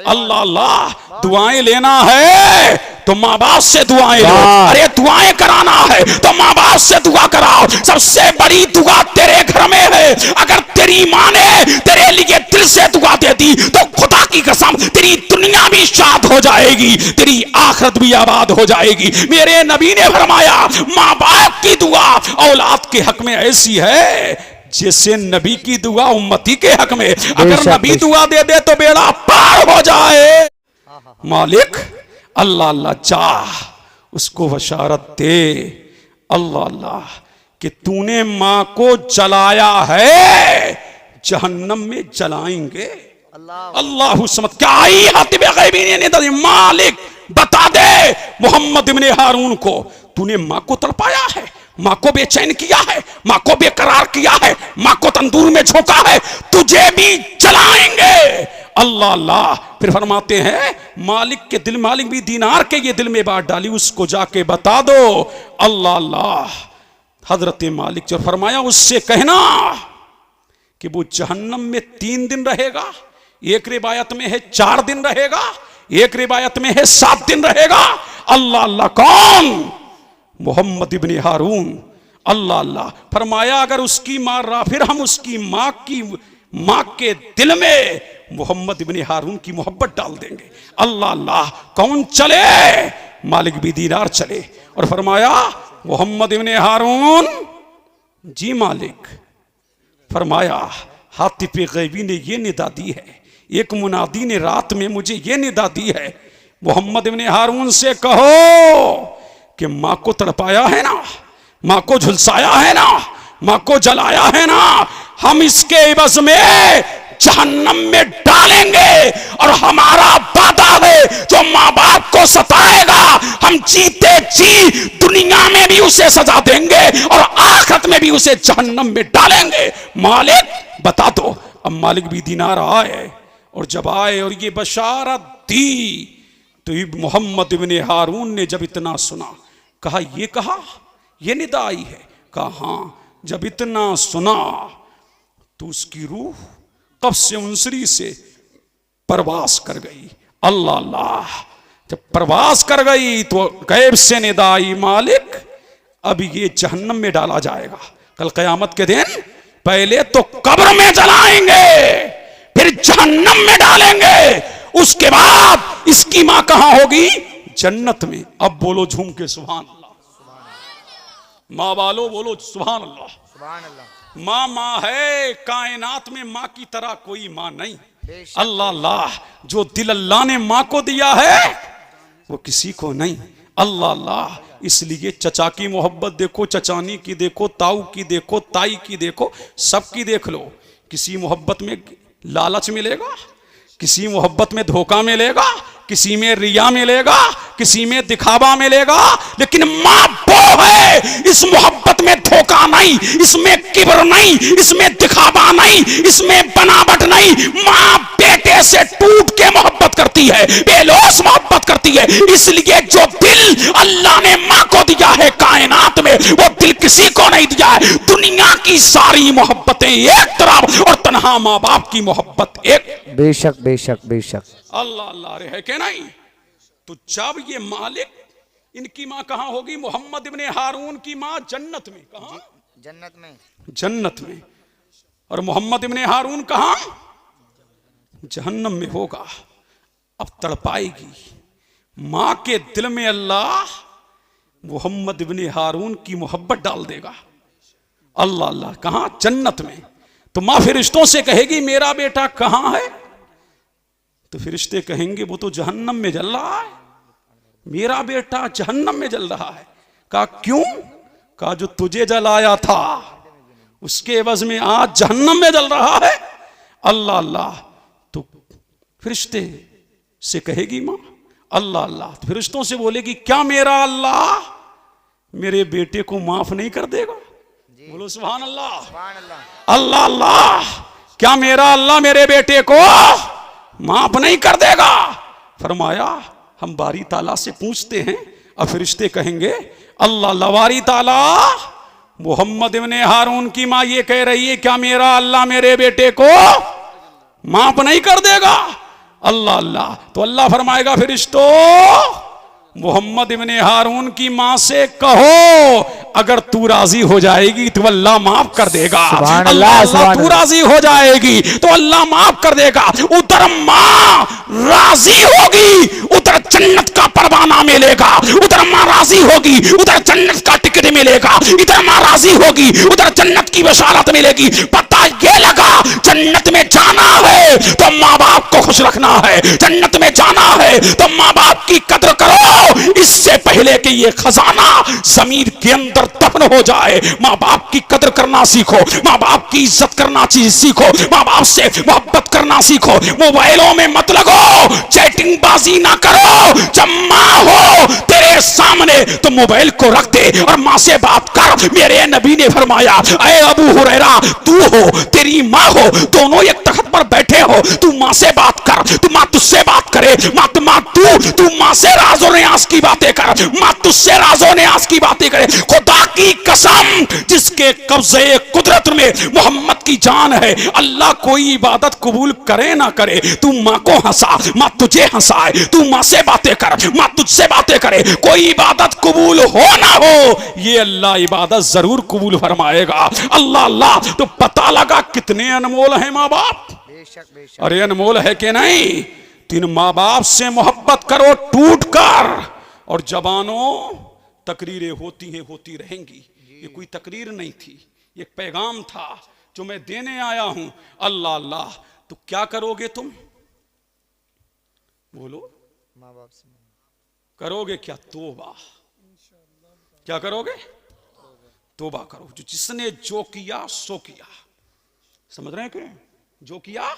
अल्लाह अल्लाह, दुआएं लेना है तो माँ बाप से दुआएं लो। अरे दुआएं कराना है तो माँ बाप से दुआ कराओ। सबसे बड़ी दुआ तेरे घर में है। अगर तेरी माँ ने तेरे लिए दिल से दुआ दे दी तो खुदा की कसम तेरी दुनिया भी शाद हो जाएगी, तेरी आखिरत भी आबाद हो जाएगी। मेरे नबी ने फरमाया, माँ बाप की दुआ औलाद के हक में ऐसी है जैसे नबी की दुआ उम्मती के हक में। अगर नबी दुआ दे दे तो बेड़ा पार हो जाए। मालिक अल्लाह अल्लाह चाह उसको बशारत दे, अल्लाह अल्लाह कि तूने मां को जलाया है, जहन्नम में जलाएंगे। अल्लाह समझ क्या आई हातिब गैबी ने, मालिक बता दे मोहम्मद इब्ने हारून को, तूने मां को तड़पाया है, मां को बेचैन किया है, मां को बेकरार किया है, मां को तंदूर में झोंका है, तुझे भी जलाएंगे। अल्लाह अल्लाह फिर फरमाते हैं, मालिक के दिल, मालिक भी दीनार के ये दिल में बात डाली, उसको जाके बता दो। अल्लाह अल्लाह, हजरत मालिक जो फरमाया उससे कहना कि वो जहन्नम में 3 दिन रहेगा, एक रिवायत में है 4 दिन रहेगा, एक रिवायत में है 7 दिन रहेगा। अल्लाह अल्लाह कौन? मोहम्मद इब्ने हारून। अल्लाह अल्लाह फरमाया, अगर उसकी मां फिर हम उसकी मां के दिल में मोहम्मद इब्ने हारून की मोहब्बत डाल देंगे। अल्लाह अल्लाह कौन चले? मालिक भी दीनार चले और फरमाया, मोहम्मद इब्ने हारून जी मालिक। फरमाया, हातिब गैबी ने ये निदा दी है, एक मुनादी ने रात में मुझे ये निदा दी है, मोहम्मद इब्ने हारून से कहो कि मां को तड़पाया है ना, मां को झुलसाया है ना, मां को जलाया है ना, हम इसके इवज में जहन्नम में डालेंगे। और हमारा वादा है, जो माँ बाप को सताएगा हम जीते जी दुनिया में भी उसे सजा देंगे और आखिरत में भी उसे जहन्नम में डालेंगे। मालिक बता दो। अब मालिक भी दीनार आए, और जब आए और ये बशारत दी तो मोहम्मद इब्ने हारून ने जब इतना सुना, कहा ये निदा आई है? कहा हाँ। जब इतना सुना तो उसकी रूह कब्ज़ से उनसरी से परवास कर गई। अल्लाह अल्लाह, जब परवास कर गई तो गैब से निदा आई, मालिक अब ये जहन्नम में डाला जाएगा कल क़यामत के दिन। पहले तो कब्र में जलाएंगे, फिर जहन्नम में डालेंगे, उसके बाद इसकी मां कहां होगी? जन्नत में। अब बोलो झूम के सुभान अल्लाह। माँ वालो बोलो सुभान अल्लाह। सुभान अल्लाह। माँ है, कायनात में माँ की तरह कोई माँ नहीं। अल्लाह अल्लाह, जो दिल अल्लाह ने माँ को दिया है वो किसी को नहीं। अल्लाह अल्लाह, इसलिए चचा की मोहब्बत देखो, चचानी की देखो, ताऊ की देखो, ताई की देखो, सबकी देख लो। किसी मोहब्बत में लालच मिलेगा, किसी मोहब्बत में धोखा मिलेगा, किसी में रिया मिलेगा, किसी में दिखावा मिलेगा, लेकिन माँ है। इस मोहब्बत में धोखा नहीं, इसमें किब्र नहीं, इसमें दिखावा नहीं, इसमें बनावट नहीं। मां बेटे से टूट के मोहब्बत करती है, बेलोस मोहब्बत करती है। इसलिए जो दिल अल्लाह ने मां को दिया है कायनात में, वो दिल किसी को नहीं दिया है। दुनिया की सारी मोहब्बतें एक तरफ और तन्हा मां बाप की मोहब्बत एक। बेशक बेशक बेशक। अल्लाह अल्लाह रे है कि नहीं। तो जब ये मालिक, इनकी मां कहां होगी? मोहम्मद इब्ने हारून की मां जन्नत में। कहां? जन्नत में। जन्नत में। और मोहम्मद इब्ने हारून कहां? जहन्नम में होगा। अब तड़पाएगी मां के दिल में। अल्लाह मोहम्मद इब्ने हारून की मोहब्बत डाल देगा। अल्लाह अल्लाह। कहां? जन्नत में। तो मां फरिश्तों से कहेगी मेरा बेटा कहां है? तो फरिश्ते कहेंगे वो तो जहन्नम में जल रहा है, मेरा बेटा जहन्नम में जल रहा है। कहा क्यों? कहा जो तुझे जलाया था उसके एवज में आज जहन्नम में जल रहा है। अल्लाह अल्लाह। तो फरिश्ते से कहेगी मां अल्लाह अल्लाह। तो फरिश्तों से बोलेगी क्या मेरा अल्लाह मेरे बेटे को माफ नहीं कर देगा? बोलो सुभान अल्लाह। अल्लाह अल्लाह। क्या मेरा अल्लाह मेरे बेटे को माफ नहीं कर देगा? फरमाया हम बारी ताला से पूछते हैं। अब फरिश्ते कहेंगे अल्लाह लवारी ताला, मोहम्मद इब्ने हारून की मां ये कह रही है क्या मेरा अल्लाह मेरे बेटे को माफ नहीं कर देगा? अल्लाह अल्लाह। तो अल्लाह फरमाएगा फरिश्तों मोहम्मद इब्ने हारून की मां से कहो अगर तू राजी हो जाएगी तो अल्लाह माफ कर देगा। अल्लाह अल्लाह। तू राजी हो जाएगी तो अल्लाह माफ कर देगा। उधर मां राजी होगी उधर जन्नत का परवाना मिलेगा, उधर मां राजी होगी उधर जन्नत का टिकट मिलेगा, इधर मां राजी होगी उधर जन्नत की बशारत मिलेगी। पता ये लगा जन्नत में जाना है तो मां बाप को खुश रखना है, जन्नत में जाना है तो मां बाप की कदर करो इससे पहले कि ये खजाना जमीन के अंदर दफन हो जाए। मां बाप की कदर करना सीखो, मां बाप की इज्जत करना सीखो, मां बाप से मोहब्बत करना सीखो। मोबाइलों में मत लगो, चैटिंग बाजी ना करो। जब मां हो तेरे सामने तो मोबाइल को रख दे और मां से बात कर। मेरे नबी ने फरमाया ऐ अबू हुरैरा तू हो तेरी मां हो दोनों एक तख्त पर बैठे हो, तू मां से बात कर, तू मां तुझसे बात करे। मां तू मां से राज़ो न्याज़ की बातें कर, मां तुझसे राज़ो न्याज़ की बातें करे। खुदा की कसम जिसके कब्जे कुदरत में मोहम्मद की जान है, अल्लाह कोई इबादत कबूल करे ना करे, तू मां को हंसा, मां तुझे हंसाए, तू मां से बातें कर, मां तुझसे बातें करे, कोई इबादत कबूल हो ना हो ये अल्लाह इबादत जरूर कबूल फरमाएगा। अल्लाह अल्लाह। तो पता लगा कितने अनमोल हैं मां बाप। अरे अनमोल है कि नहीं? तीन मां बाप से मोहब्बत करो टूट कर। और जबानों तकरीरें होती हैं होती रहेंगी। ये कोई तकरीर नहीं थी, ये पैगाम था जो मैं देने आया हूं। अल्लाह अल्लाह। तो क्या करोगे तुम? बोलो माँ बाप से करोगे क्या? तोबा। क्या करोगे? तोबा करो। जो जिसने जो किया सो किया। समझ रहे हैं कि जो किया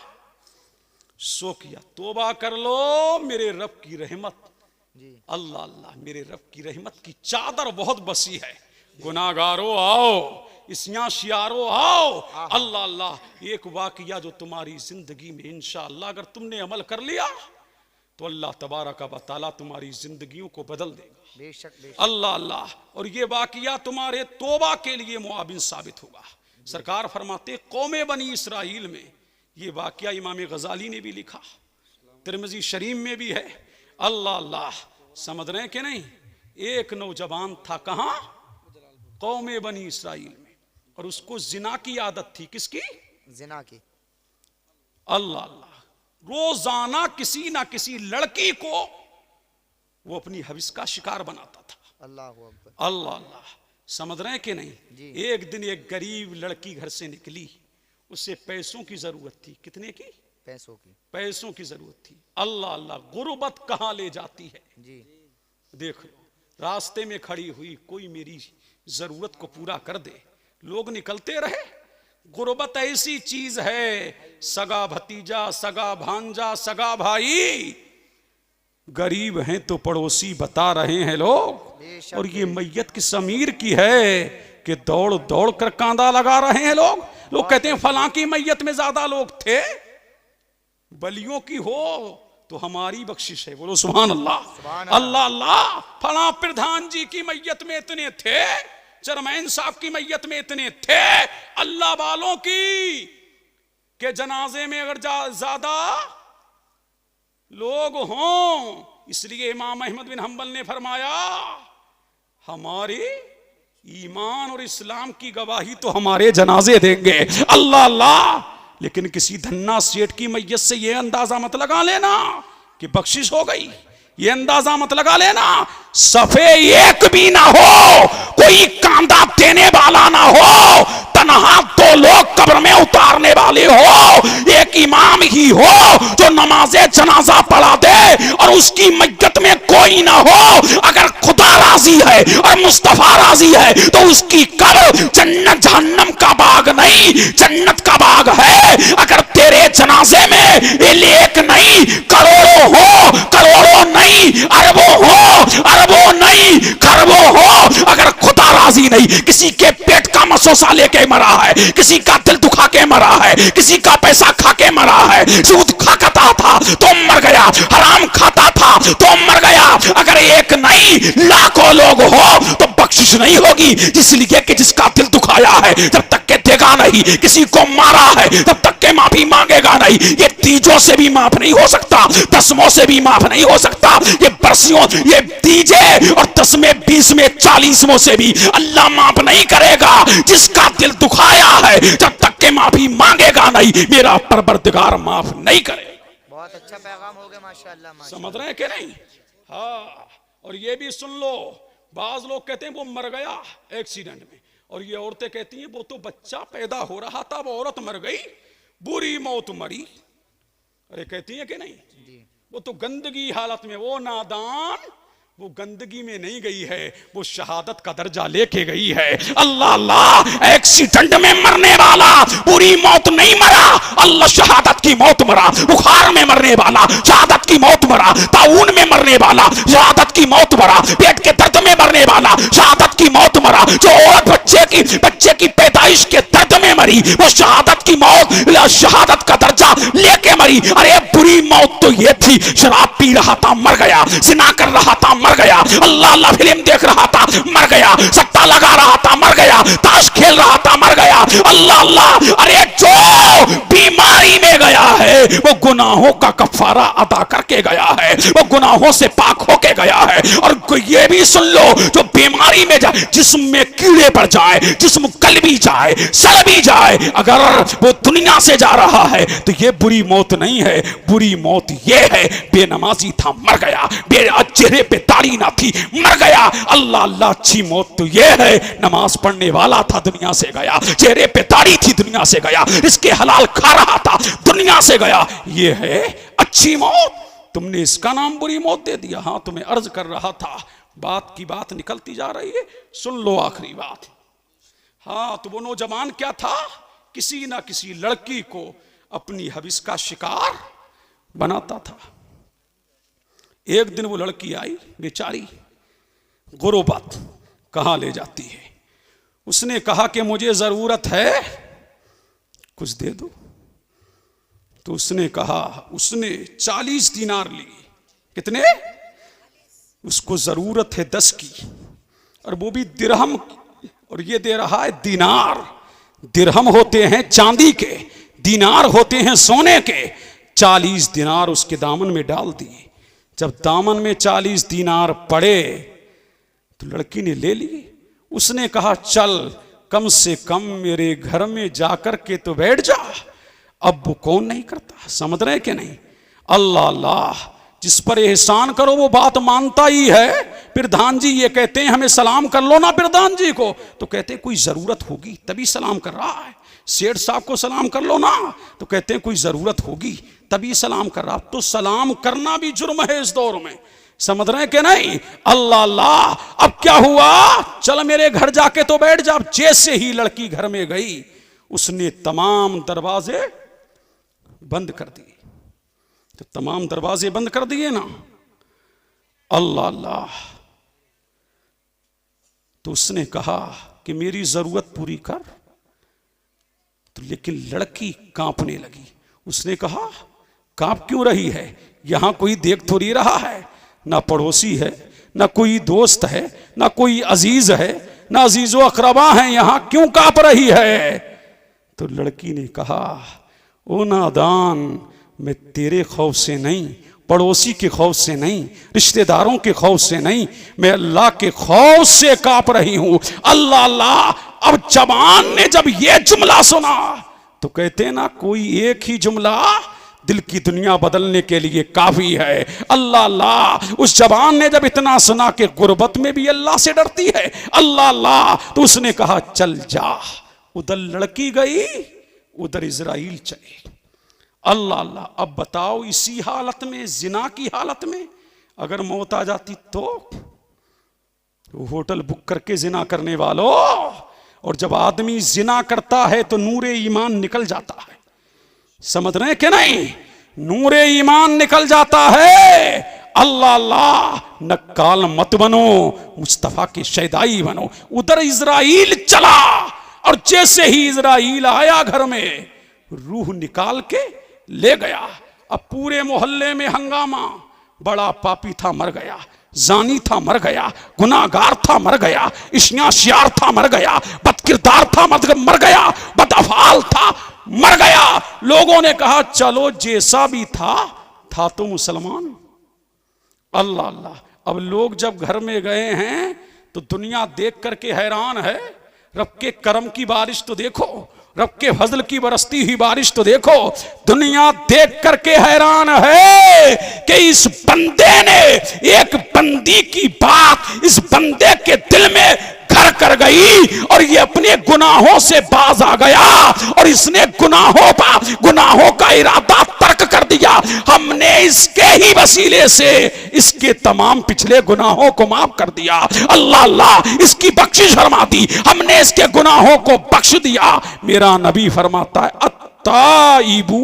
सो किया। तोबा कर लो मेरे रब की रहमत। अल्लाह अल्लाह। मेरे रब की रहमत की चादर बहुत बसी है। गुनाहगारो आओ, इस्यां शियारो आओ। अल्लाह अल्लाह। एक वाकया जो तुम्हारी जिंदगी में इंशाअल्लाह अगर तुमने अमल कर लिया तो अल्लाह तबारक व तआला तुम्हारी जिंदगियों को बदल देगा। बेशक बेशक। अल्लाह अल्लाह। और ये वाकया तुम्हारे तोबा के लिए मुआविन साबित होगा। सरकार फरमाते कौमे बनी इसराइल में ये वाकया इमाम गजाली ने भी लिखा, तिरमिजी शरीफ में भी है। अल्लाह अल्लाह। समझ रहे हैं कि नहीं? एक नौजवान था कहां? कौमे बनी इसराइल में, और उसको जिना की आदत थी। किसकी? जिना की। अल्लाह अल्लाह। रोजाना किसी ना किसी लड़की को वो अपनी हविस का शिकार बनाता था। अल्लाह अकबर। अल्लाह अल्लाह। समझ रहे हैं कि नहीं? एक दिन एक गरीब लड़की घर से निकली, उसे पैसों की जरूरत थी। कितने की? पैसों की जरूरत थी। अल्लाह अल्लाह। गुर्बत कहां ले जाती है जी। देख लो, रास्ते में खड़ी हुई कोई मेरी जरूरत को पूरा कर दे। लोग निकलते रहे। गुर्बत ऐसी चीज है, सगा भतीजा, सगा भांजा, सगा भाई गरीब हैं तो पड़ोसी बता रहे हैं लोग। और ये मैयत किस अमीर की है कि दौड़ दौड़ कर कांदा लगा रहे हैं लोग। लोग कहते हैं फलां की मैयत में ज्यादा लोग थे, बलियों की हो तो हमारी बख्शिश है। बोलो सुभान अल्लाह। अल्लाह अल्लाह। फलां प्रधान जी की मैयत में इतने थे, चेयरमैन साहब की मैयत में इतने थे, अल्लाह वालों की के जनाजे में अगर ज्यादा लोग हों, इसलिए इमाम अहमद बिन हंबल ने फरमाया हमारे ईमान और इस्लाम की गवाही तो हमारे जनाजे देंगे। अल्लाह अल्लाह। लेकिन किसी धन्ना सेठ की मैयत से यह अंदाजा मत लगा लेना कि बख्शिश हो गई, ये अंदाजा मत लगा लेना सफे एक भी ना हो, कोई कांदा देने वाला ना हो, तनहा दो लोग कब्र में उतारने वाले हो, एक इमाम ही हो जो नमाजे जनाजा पढ़ा दे और उसकी मैयत में कोई ना हो। अगर खुदा राजी है और मुस्तफा राजी है तो उसकी कब्र जन्नत जहन्नम का बाग नहीं, जन्नत का बाग है। अगर तेरे जनाजे में एक नहीं करोड़ों हो, करोड़ों नहीं अरबों हो, अरबों नहीं खरबों हो, अगर खुदा राजी नहीं, किसी के पेट का मसोसा लेके मरा है, किसी का दिल दुखा के मरा है, किसी का पैसा खा के मरा है, सूद खाता था तो मर गया, हराम खाता था तो मर गया। अगर एक नहीं लाखों लोग हो तो बख्शिश नहीं होगी, इसलिए कि जिसका दिल दुखाया है जब तक के देगा नहीं, किसी को मारा है तब तक के माफी मांगेगा नहीं। ये तीजों से भी माफ नहीं हो सकता, दसमों से भी माफ नहीं हो सकता, ये बरसियों, ये तीजे और 10वें 20वें 40वें से भी अल्लाह माफ नहीं करेगा। जिसका दिल दुखाया है जब तक के माफी मांगेगा नहीं, मेरा परवरदिगार माफ नहीं करेगा। बहुत अच्छा पैगाम हो गया माशाअल्लाह। समझ रहे हैं कि नहीं? हाँ। और ये भी सुन लो, बाज लोग कहते हैं वो मर गया एक्सीडेंट में, और ये औरतें कहती हैं वो तो बच्चा पैदा हो रहा था, वो औरत मर गई, बुरी मौत मरी। अरे कहती है कि नहीं? वो तो गंदगी हालत में, वो नादान वो गंदगी में नहीं गई है, वो शहादत का दर्जा लेके गई है। अल्लाह अल्लाह। एक्सीडेंट में मरने वाला बुरी मौत नहीं मरा, अल्लाह शहादत की मौत मरा। बुखार में मरने वाला शहादत की मौत मरा, ताउन में मरने वाला शहादत की मौत मरा, पेट के दर्द में मरने वाला शहादत की मौत मरा। जो औरत बच्चे की पैदाइश के दर्द में मरी वो शहादत की मौत, शहादत का दर्जा लेके मरी। अरे बुरी मौत तो ये थी, शराब पी रहा था मर गया, जिना कर रहा था मर गया, अल्लाह अल्लाह फिल्म देख रहा था मर गया, सट्टा लगा रहा था मर गया, ताश खेल रहा था मर गया, अल्लाह अल्लाह। अरे जो बीमारी में गया है वो गुनाहों का कफारा अदा करके गया है, वो गुनाहों से पाक होके गया है। और ये भी सुन लो, जो बीमारी में जाए, जिस्म में कीड़े पड़ जाए, जिस्म गल भी जाए, सड़ भी जाए, अगर वो दुनिया से जा रहा है तो ये बुरी मौत नहीं है। बुरी मौत ये है बेनमाजी था मर गया, चेहरे पे दाढ़ी ना थी मर गया। अल्लाह अल्लाह। अच्छी मौत तो ये है नमाज पढ़ने वाला था दुनिया से गया, चेहरे पे दाढ़ी थी दुनिया से गया, इसके हलाल खा रहा था दुनिया से गया, ये है अच्छी मौत। तुमने इसका नाम बुरी मौत दे दिया। हाँ, तुम्हें अर्ज कर रहा था, बात की बात निकलती जा रही है, सुन लो आखिरी बात। हाँ, तो वो नौजवान क्या था, किसी ना किसी लड़की को अपनी हविस का शिकार बनाता था। एक दिन वो लड़की आई बेचारी, गुर्बत कहाँ ले जाती है। उसने कहा कि मुझे जरूरत है, कुछ दे दो। तो उसने कहा, उसने 40 दीनार लिए। कितने? उसको जरूरत है 10 की, और वो भी दिरहम, और ये दे रहा है दीनार। दिरहम होते हैं चांदी के, दीनार होते हैं सोने के। 40 दीनार उसके दामन में डाल दिए। जब दामन में 40 दीनार पड़े तो लड़की ने ले लिए। उसने कहा चल कम से कम मेरे घर में जाकर के तो बैठ जा। अब वो कौन नहीं करता, समझ रहे कि नहीं? अल्लाह अल्लाह। जिस पर एहसान करो वो बात मानता ही है। प्रधान जी ये कहते हैं हमें सलाम कर लो ना प्रधान जी को, तो कहते हैं कोई जरूरत होगी तभी सलाम कर रहा है। सेठ साहब को सलाम कर लो ना, तो कहते हैं कोई जरूरत होगी तभी सलाम कर रहा। तो सलाम करना भी जुर्म है इस दौर में, समझ रहे हैं कि नहीं? अल्लाह अल्लाह। अब क्या हुआ, चल मेरे घर जाके तो बैठ जा। जैसे ही लड़की घर में गई उसने तमाम दरवाजे बंद कर दिए। तो तमाम दरवाजे बंद कर दिए ना, अल्लाह अल्लाह। तो उसने कहा कि मेरी जरूरत पूरी कर। तो लेकिन लड़की कांपने लगी। उसने कहा कांप क्यों रही है? यहां कोई देख तो नहीं रहा है, ना पड़ोसी है, ना कोई दोस्त है, ना कोई अजीज है, ना अजीजो अकरबा है, यहां क्यों कांप रही है? तो लड़की ने कहा ओ नादान, मैं तेरे खौफ से नहीं, पड़ोसी के खौफ से नहीं, रिश्तेदारों के खौफ से नहीं, मैं अल्लाह के खौफ से कांप रही हूं। अल्लाह अल्लाह। अब जवान ने जब ये जुमला सुना तो कहते ना कोई एक ही जुमला दिल की दुनिया बदलने के लिए काफी है। अल्लाह अल्लाह। उस जवान ने जब इतना सुना कि गुर्बत में भी अल्लाह से डरती है, अल्लाह अल्लाह, तो उसने कहा चल जा। उधर लड़की गई, उधर इजराइल चले। अल्लाह अल्लाह। अब बताओ इसी हालत में, जिना की हालत में अगर मौत आ जाती तो होटल बुक करके जिना करने वालों। और जब आदमी जिना करता है तो नूरे ईमान निकल जाता है, समझ रहे कि नहीं? नूरे ईमान निकल जाता है। अल्लाह अल्लाह। नक्काल मत बनो, मुस्तफा की शैदाई बनो। उधर इजराइल चला और जैसे ही इजराइल आया घर में, रूह निकाल के ले गया। अब पूरे मोहल्ले में हंगामा। बड़ा पापी था मर गया, जानी था मर गया, गुनाहगार था मर गया, इश्याशियार था मर गया, बदकिरदार था मर गया, बदअफाल था मर गया। लोगों ने कहा चलो जैसा भी था तो मुसलमान। अल्लाह अल्लाह। अब लोग जब घर में गए हैं तो दुनिया देख करके हैरान है। रब के करम की बारिश तो देखो, रब के फजल की बरसती हुई बारिश तो देखो। दुनिया देख करके हैरान है कि इस बंदे ने एक बंदी की बात इस बंदे के दिल में घर कर गई और ये अपने गुनाहों से बाज आ गया और इसने गुनाहों का इरादा तर्क कर दिया। हमने इसके ही वसीले से इसके तमाम पिछले गुनाहों को माफ कर दिया। अल्लाह अल्लाह। इसकी बख्शिश फरमा दी, हमने इसके गुनाहों को बख्श दिया। मेरा नबी फरमाता है अत्ताइबू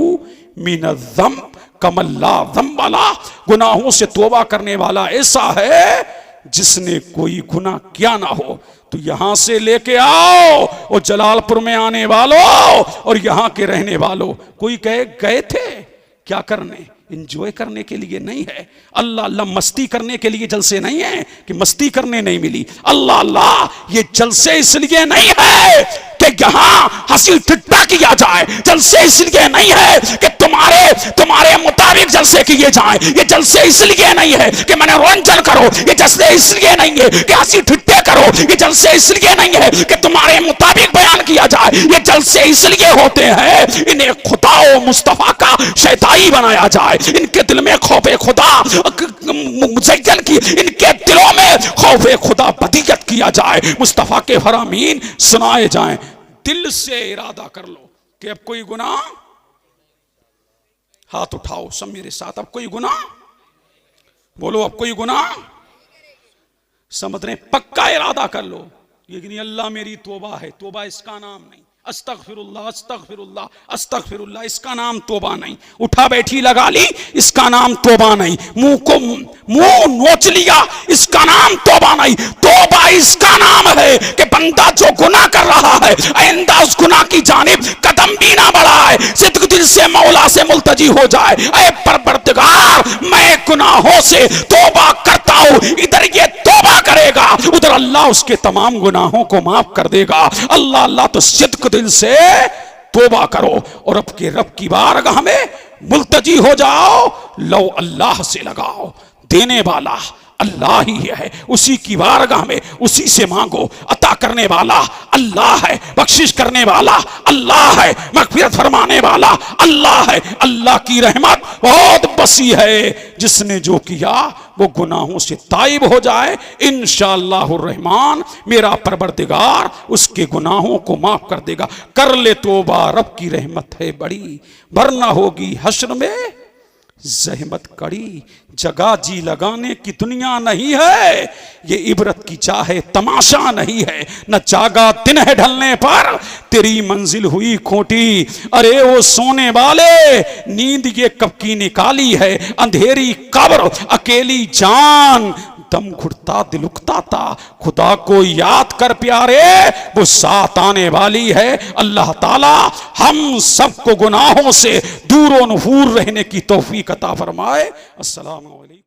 मिनज़्ज़म कमल्ला ज़म्बला। गुनाहों से तौबा करने वाला ऐसा है जिसने कोई गुनाह किया ना हो। तो यहां से लेके आओ और जलालपुर में आने वालों और यहां के रहने वालों, कोई गए थे क्या करने? एंजॉय करने के लिए नहीं है। अल्लाह अल्लाह। मस्ती करने के लिए जलसे नहीं है कि मस्ती करने नहीं मिली। अल्लाह अल्लाह। ये जलसे इसलिए नहीं है कि यहां हंसी ठिट्ठा किया जाए, जलसे इसलिए नहीं है कि तुम्हारे मुताबिक जलसे किए जाएं, ये जलसे इसलिए नहीं है कि मनोरंजन करो, ये जलसे इसलिए नहीं है कि हंसी ठिट्ठे करो, ये जलसे इसलिए नहीं है कि तुम्हारे मुताबिक बयान किया जाए, ये जलसे इसलिए होते हैं इन्हें खुदा और मुस्तफा का शैताई बनाया जाए, इनके दिल में खौफे खुदा मुज़य्यन की, इनके दिलों में खौफे खुदा बदियत किया जाए, मुस्तफा के फरामीन सुनाए जाएं। दिल से इरादा कर लो कि अब कोई गुनाह, हाथ उठाओ सब मेरे साथ, अब कोई गुनाह बोलो, अब कोई गुनाह, समझ रहे? पक्का इरादा कर लो। लेकिन अल्लाह मेरी तौबा है, तौबा इसका नाम नहीं। अस्तगफिरुल्लाह अस्तगफिरुल्लाह अस्तगफिरुल्लाह इसका नाम तौबा नहीं। उठा बैठी लगा ली इसका नाम तौबा नहीं। मुंह नोच लिया इसका नाम तौबा नहीं। तौबा इसका नाम है कि बंदा जो गुनाह कर रहा है आइंदा उस गुनाह की जानिब कदम भी ना बढ़ाए, सिद्क दिल से मौला से मुल्तजी हो जाए। ऐ परवरदिगार मैं गुनाहों से तौबा करता हूं। इधर ये तौबा करेगा, उधर अल्लाह उसके तमाम गुनाहों को माफ कर देगा। अल्लाह अल्लाह। तो सिद्क दिल से तौबा करो और अब के रब की बारगाह में मुल्तजी हो जाओ। लो अल्लाह से लगाओ, देने वाला अल्लाह ही है, उसी की बारगाह में उसी से मांगो। अता करने वाला अल्लाह है, बख्शिश करने वाला अल्लाह है, मग़फ़िरत फरमाने वाला अल्लाह है। अल्लाह की रहमत बहुत बसी है, जिसने जो किया वो गुनाहों से ताइब हो जाए इंशाअल्लाहुर रहमान मेरा परवरदिगार उसके गुनाहों को माफ कर देगा। कर ले तौबा, रब की रहमत है बड़ी, वरना होगी हश्र में जहमत कड़ी जगह जी लगाने की दुनिया नहीं है, ये इबरत की चाहे तमाशा नहीं है। न जागा दिन है ढलने पर तेरी मंजिल हुई खोटी, अरे वो सोने वाले नींद ये कब की निकाली है। अंधेरी कब्र अकेली जान, दम घुटता दिल उकता था, खुदा को याद कर प्यारे वो साथ आने वाली है। अल्लाह ताला हम सबको गुनाहों से दूर व नफूर रहने की तौफीक अता फरमाए। अस्सलाम वालेकुम।